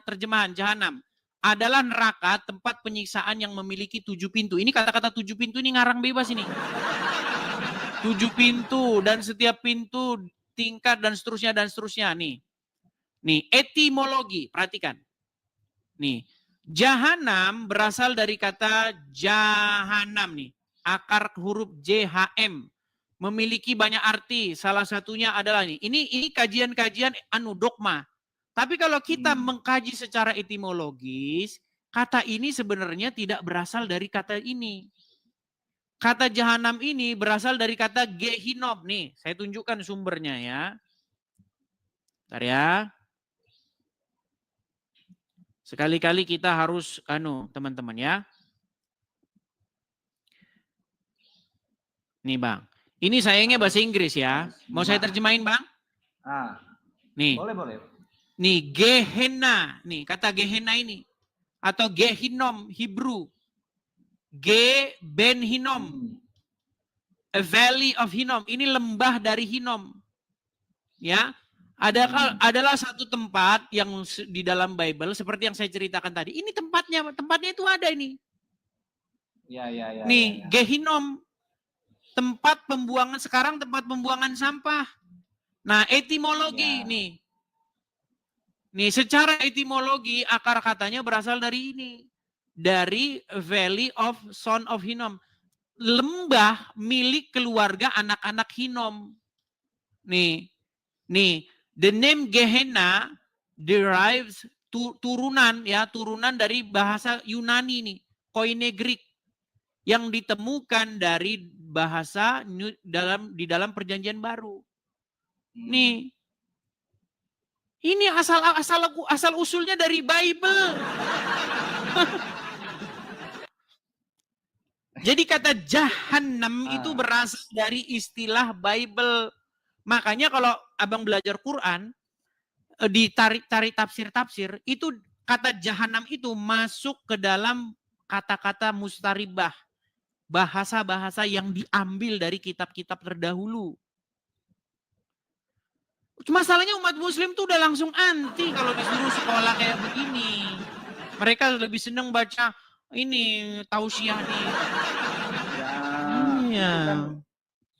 terjemahan jahanam adalah neraka tempat penyiksaan yang memiliki 7 pintu. Ini kata-kata 7 pintu ini ngarang bebas ini. 7 pintu dan setiap pintu tingkat dan seterusnya nih. Nih, etimologi, perhatikan. Nih, jahanam berasal dari kata jahanam nih. Akar huruf JHM. Memiliki banyak arti. Salah satunya adalah nih. Ini kajian-kajian dogma. Tapi kalau kita mengkaji secara etimologis, kata ini sebenarnya tidak berasal dari kata ini. Kata jahanam ini berasal dari kata gehinom. Nih, saya tunjukkan sumbernya ya. Bentar ya. Sekali-kali kita harus teman-teman ya. Nih Bang. Ini sayangnya bahasa Inggris ya. Mau saya terjemahin Bang? Nih. Boleh. Nih Gehenna. Nih kata Gehenna ini. Atau Gehinom Hebrew. Ben Hinnom. A valley of Hinnom. Ini lembah dari Hinnom. Ya. Adalah satu tempat yang di dalam Bible seperti yang saya ceritakan tadi. Ini tempatnya itu ada ini. Ya. Nih, Gehinom, tempat pembuangan sekarang tempat pembuangan sampah. Nah, etimologi nih. Nih, secara etimologi akar katanya berasal dari ini. Dari Valley of Son of Hinnom. Lembah milik keluarga anak-anak Hinnom. Nih. The name Gehenna derives turunan dari bahasa Yunani nih, Koine Greek yang ditemukan dari bahasa di dalam perjanjian baru. Nih. Ini asal usulnya dari Bible. Jadi kata jahanam itu berasal dari istilah Bible. Makanya kalau abang belajar Quran, ditarik tafsir-tafsir, itu kata jahanam itu masuk ke dalam kata-kata mustaribah. Bahasa-bahasa yang diambil dari kitab-kitab terdahulu. Masalahnya umat muslim tuh udah langsung anti kalau disuruh sekolah kayak begini. Mereka lebih seneng baca ini tausiah nih. kan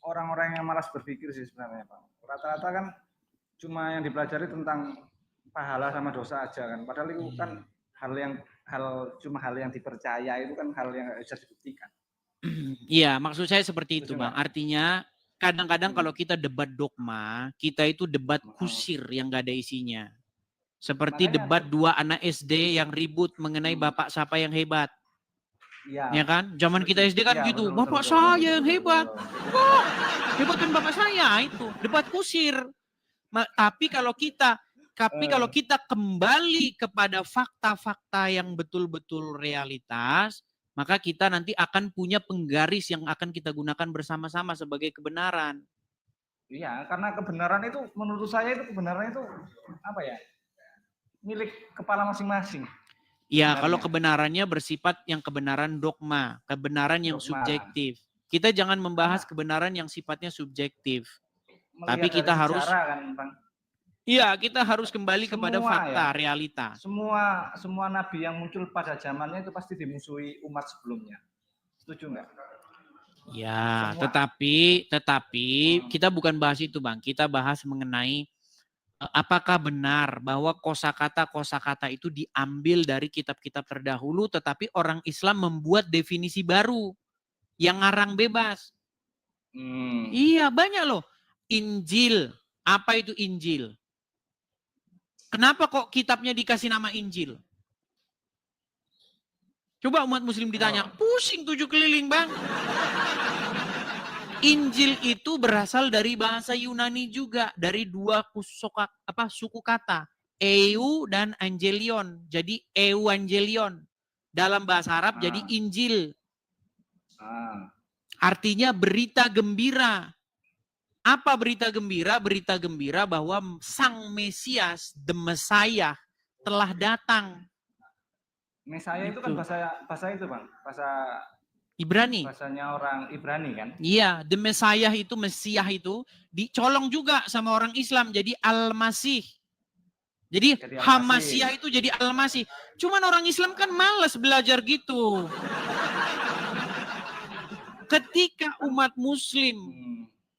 orang-orang yang malas berpikir sih sebenarnya, Bang. Rata-rata kan cuma yang dipelajari tentang pahala sama dosa aja kan. Padahal itu kan hal yang dipercaya, itu kan hal yang nggak bisa dibuktikan. Iya, maksud saya seperti itu, Betul Bang. nggak? Artinya kadang-kadang kalau kita debat dogma, kita itu debat kusir yang nggak ada isinya. Seperti Makanya debat dua anak SD yang ribut mengenai bapak siapa yang hebat. Iya. Ya kan? Zaman kita SD kan Iya, gitu. betul, Bapak betul, saya betul, yang betul, hebat. betul. Kok hebat kan bapak saya? Itu debat kusir. Tapi kalau kita kembali kepada fakta-fakta yang betul-betul realitas, maka kita nanti akan punya penggaris yang akan kita gunakan bersama-sama sebagai kebenaran. Iya, karena kebenaran itu menurut saya itu kebenaran itu apa ya? Milik kepala masing-masing. Ya, Sebenarnya. kalau kebenarannya bersifat yang kebenaran dogma, kebenaran yang Dogma. subjektif. Kita jangan membahas kebenaran yang sifatnya subjektif. Melihat Tapi kita dari harus sejarah kan, Bang. Iya, kita harus kembali kepada Semua fakta, ya. realita. Semua nabi yang muncul pada zamannya itu pasti dimusuhi umat sebelumnya. Setuju nggak? Ya, Semua. tetapi kita bukan bahas itu, Bang. Kita bahas mengenai apakah benar bahwa kosakata itu diambil dari kitab-kitab terdahulu, tetapi orang Islam membuat definisi baru yang ngarang bebas. Iya, banyak loh. Injil, apa itu Injil? Kenapa kok kitabnya dikasih nama Injil? Coba umat muslim ditanya, pusing 7 keliling, Bang. Injil itu berasal dari bahasa Yunani juga, dari dua suku kata, eu dan angelion. Jadi euangelion. Dalam bahasa Arab jadi Injil. Artinya berita gembira. Apa berita gembira? Berita gembira bahwa Sang Mesias, the Messiah, telah datang. Mesiah itu kan bahasa itu, Bang. Bahasa Ibrani. Bahasanya orang Ibrani kan? Iya, the Messiah itu, Mesiah itu dicolong juga sama orang Islam jadi Al-Masih. Jadi Hamasiah itu jadi Al-Masih. Cuman orang Islam kan malas belajar gitu. Ketika umat muslim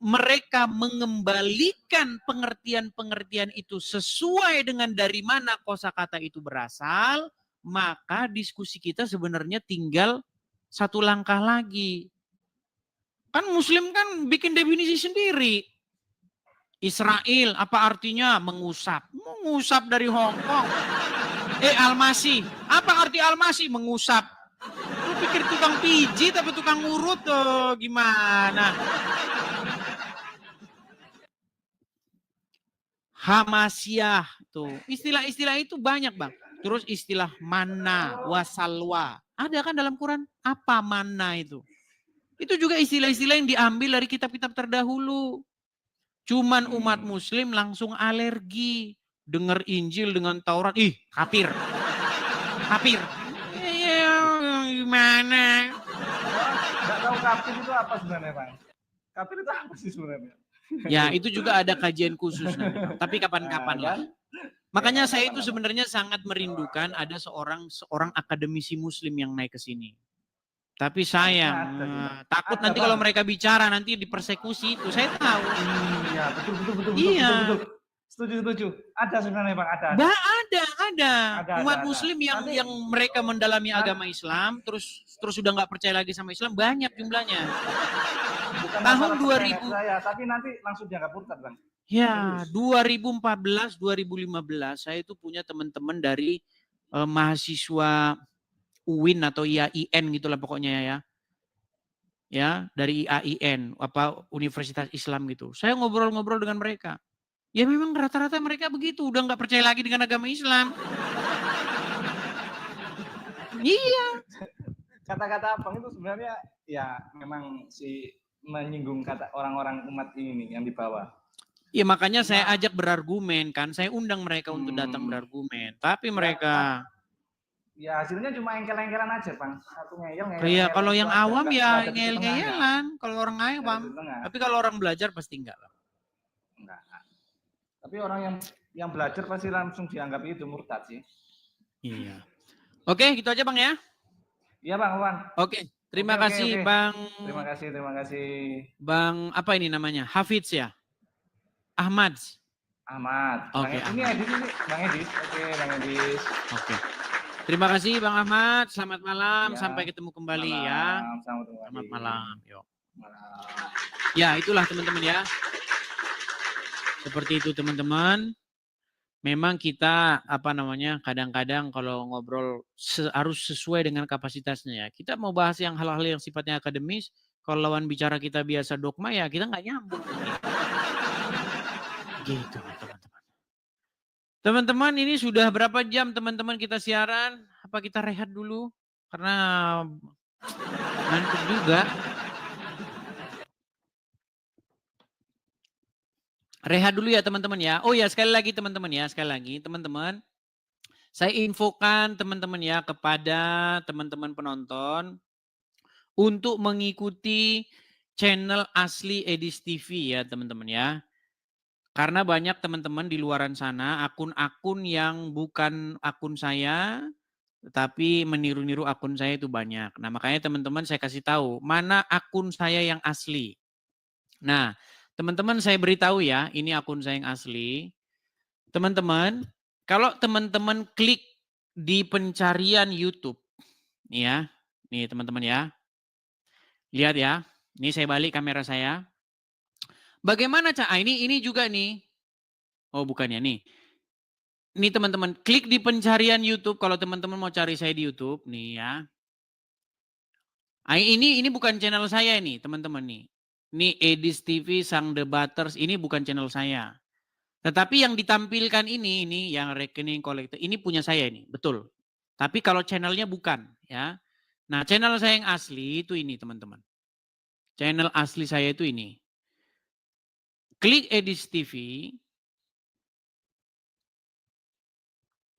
mereka mengembalikan pengertian-pengertian itu sesuai dengan dari mana kosakata itu berasal, maka diskusi kita sebenarnya tinggal satu langkah lagi. Kan muslim kan bikin definisi sendiri. Israel, apa artinya mengusap? Mengusap dari Hong Kong. Al-Masih, apa arti Al-Masih? Mengusap. Lu pikir tukang pijit tapi tukang urut tuh gimana? Hamasiah tuh. Istilah-istilah itu banyak, Bang. Terus istilah manna, wasalwa. Ada kan dalam Quran? Apa manna itu? Itu juga istilah-istilah yang diambil dari kitab-kitab terdahulu. Cuman umat muslim langsung alergi. Dengar Injil dengan Taurat. Ih, kafir. Kafir. Gimana? Nggak tahu kafir itu apa sebenarnya, Bang? Kafir itu apa sih sebenarnya? Ya, itu juga ada kajian khusus nanti, Bang. Tapi kapan-kapan lah. Makanya saya itu sebenarnya sangat merindukan ada seorang akademisi muslim yang naik ke sini. Tapi sayang, takut nanti kalau mereka bicara nanti dipersekusi itu. Saya tahu. Iya, betul. Iya. Setuju. Ada sebenarnya, Bang, ada. Ada. Umat muslim yang mereka mendalami agama Islam terus sudah nggak percaya lagi sama Islam banyak jumlahnya. Bukan tahun 2000 saya, tapi nanti langsung dianggap murtad, Bang. Ya, 2014, 2015 saya itu punya teman-teman dari mahasiswa UIN atau IAIN gitulah pokoknya ya. Ya, dari IAIN apa Universitas Islam gitu. Saya ngobrol-ngobrol dengan mereka. Ya memang rata-rata mereka begitu, udah nggak percaya lagi dengan agama Islam. Iya. Kata-kata Abang itu sebenarnya ya memang menyinggung kata orang-orang umat ini nih yang di bawah. Ya makanya saya ajak berargumen kan, saya undang mereka untuk datang berargumen. Tapi mereka ya hasilnya cuma engkel-engkelan aja, Bang. Satu ngeyel. Iya, kalau yang awam ya ngeyel-ngeyelan, kalau orang awam. Tapi kalau orang belajar pasti enggak lah. Enggak. Tapi orang yang belajar pasti langsung dianggap itu murtad sih. Iya. Oke, gitu aja, Bang ya. Iya, Bang. Oke. Terima Oke, oke, kasih oke. Bang. Terima kasih, terima kasih. Bang apa ini namanya? Hafidz ya? Ahmad. Ahmad. Oke, Ini Ahmad. Edis ini, Bang Edis. Oke, Bang Edis. Oke. Terima kasih Bang Ahmad. Selamat malam. Ya, Sampai ketemu kembali ya. malam. Selamat Selamat malam. Yuk. malam. Ya, itulah teman-teman ya. Seperti itu teman-teman. Memang kita kadang-kadang kalau ngobrol harus sesuai dengan kapasitasnya ya. Kita mau bahas yang hal-hal yang sifatnya akademis, kalau lawan bicara kita biasa dogma ya kita nggak nyambung. Gitu teman-teman. Teman-teman ini sudah berapa jam teman-teman kita siaran? Apa kita rehat dulu? Karena ngantuk juga. Rehat dulu ya teman-teman ya. Oh ya sekali lagi teman-teman ya. Sekali lagi teman-teman. Saya infokan teman-teman ya kepada teman-teman penonton. Untuk mengikuti channel asli Edis TV ya teman-teman ya. Karena banyak teman-teman di luaran sana akun-akun yang bukan akun saya. Tetapi meniru-niru akun saya itu banyak. Nah makanya teman-teman saya kasih tahu. Mana akun saya yang asli. Nah teman-teman saya beritahu ya, ini akun saya yang asli. Teman-teman, kalau teman-teman klik di pencarian YouTube, nih ya, nih teman-teman ya. Lihat ya, ini saya balik kamera saya. Bagaimana ini juga nih. Oh bukan ya nih. Ini teman-teman, klik di pencarian YouTube kalau teman-teman mau cari saya di YouTube, nih ya. Ini bukan channel saya ini, teman-teman nih. Ini Edis TV Sang Debaters, ini bukan channel saya. Tetapi yang ditampilkan ini yang rekening kolektor, ini punya saya ini, betul. Tapi kalau channelnya bukan ya. Nah channel saya yang asli itu ini teman-teman. Channel asli saya itu ini. Klik Edis TV.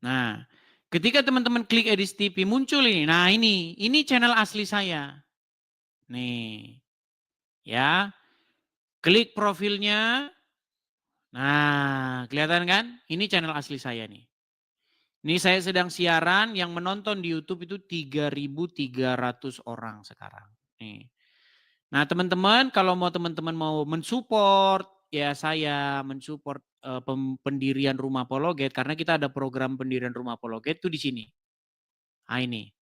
Nah ketika teman-teman klik Edis TV muncul ini. Nah ini channel asli saya. Nih. Ya, klik profilnya. Nah, kelihatan kan? Ini channel asli saya nih. Ini saya sedang siaran yang menonton di YouTube itu 3.300 orang sekarang. Nih. Nah, teman-teman kalau teman-teman mau mensupport ya saya mensupport pendirian Rumah Apologet karena kita ada program pendirian Rumah Apologet itu di sini. Nah, ini.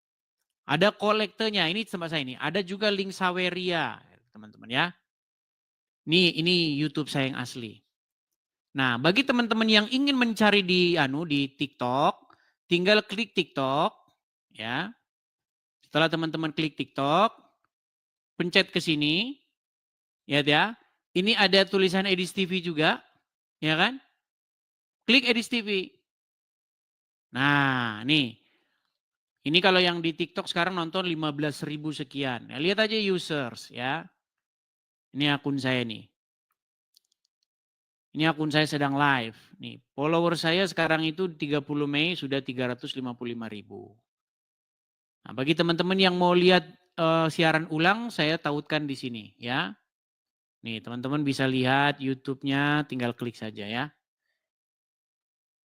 Ada kolektornya, ini tempat saya ini. Ada juga link Saweria, teman-teman ya. Ini YouTube saya yang asli. Nah, bagi teman-teman yang ingin mencari di TikTok, tinggal klik TikTok ya. Setelah teman-teman klik TikTok, pencet ke sini. Ya. Ini ada tulisan Edis TV juga, ya kan? Klik Edis TV. Nah, nih. Ini kalau yang di TikTok sekarang nonton 15.000 sekian. Ya, lihat aja users ya. Ini akun saya nih. Ini akun saya sedang live. Nih, follower saya sekarang itu 30 Mei sudah 355.000. Nah, bagi teman-teman yang mau lihat siaran ulang, saya tautkan di sini ya. Nih, teman-teman bisa lihat YouTube-nya, tinggal klik saja ya.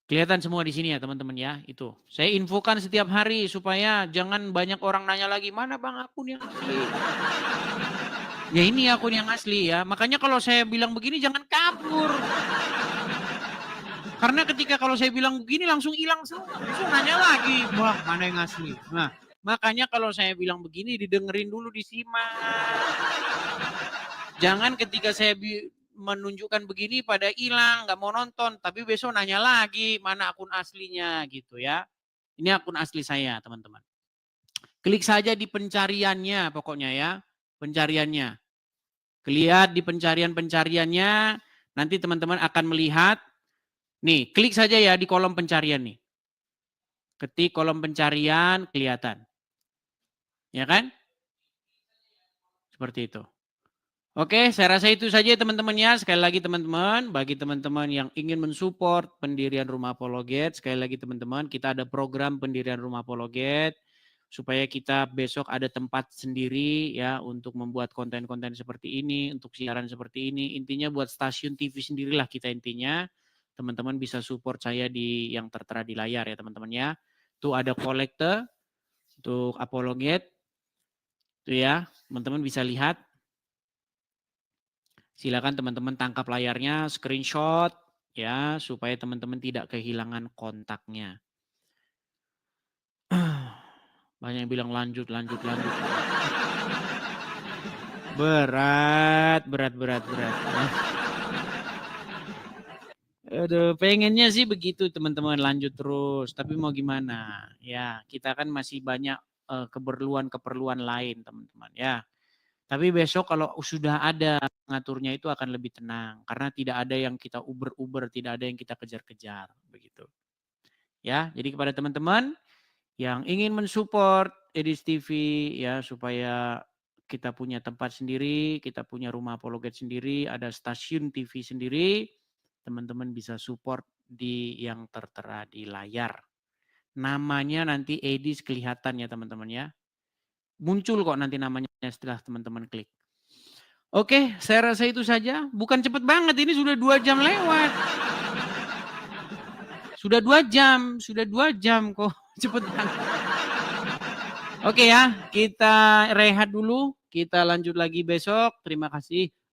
Kelihatan semua di sini ya teman-teman ya. Itu. Saya infokan setiap hari supaya jangan banyak orang nanya lagi, mana Bang akun yang asli? Ya ini akun yang asli ya. Makanya kalau saya bilang begini jangan kabur. Karena ketika kalau saya bilang begini langsung hilang semua. Langsung nanya lagi, wah mana yang asli. Nah, makanya kalau saya bilang begini didengerin dulu, disimak. Jangan ketika saya menunjukkan begini pada hilang, nggak mau nonton. Tapi besok nanya lagi, mana akun aslinya gitu ya. Ini akun asli saya teman-teman. Klik saja di pencariannya pokoknya ya. Pencariannya. Lihat di pencarian-pencariannya, nanti teman-teman akan melihat, nih klik saja ya di kolom pencarian nih. Ketik kolom pencarian, kelihatan. Ya kan? Seperti itu. Oke, saya rasa itu saja teman-teman ya. Sekali lagi teman-teman, bagi teman-teman yang ingin mensupport pendirian Rumah Apologet, sekali lagi teman-teman, kita ada program pendirian Rumah Apologet. Supaya kita besok ada tempat sendiri ya untuk membuat konten-konten seperti ini, untuk siaran seperti ini. Intinya buat stasiun TV sendirilah kita intinya. Teman-teman bisa support saya di yang tertera di layar ya teman-teman ya. Tuh ada kolektor untuk Apologet. Tuh ya, teman-teman bisa lihat. Silakan teman-teman tangkap layarnya, screenshot ya, supaya teman-teman tidak kehilangan kontaknya. Banyak yang bilang lanjut. Berat. Aduh, pengennya sih begitu teman-teman, lanjut terus. Tapi mau gimana? Ya, kita kan masih banyak keperluan lain teman-teman ya. Tapi besok kalau sudah ada ngaturnya itu akan lebih tenang. Karena tidak ada yang kita uber-uber, tidak ada yang kita kejar-kejar. Begitu. Ya, jadi kepada teman-teman yang ingin mensupport Edis TV ya, supaya kita punya tempat sendiri, kita punya rumah apologet sendiri, ada stasiun TV sendiri, teman-teman bisa support di yang tertera di layar. Namanya nanti Edis kelihatan ya teman-teman ya. Muncul kok nanti namanya setelah teman-teman klik. Oke, saya rasa itu saja. Bukan cepet banget, ini sudah 2 jam lewat. Sudah 2 jam kok. Cepet banget. Oke ya, kita rehat dulu. Kita lanjut lagi besok. Terima kasih.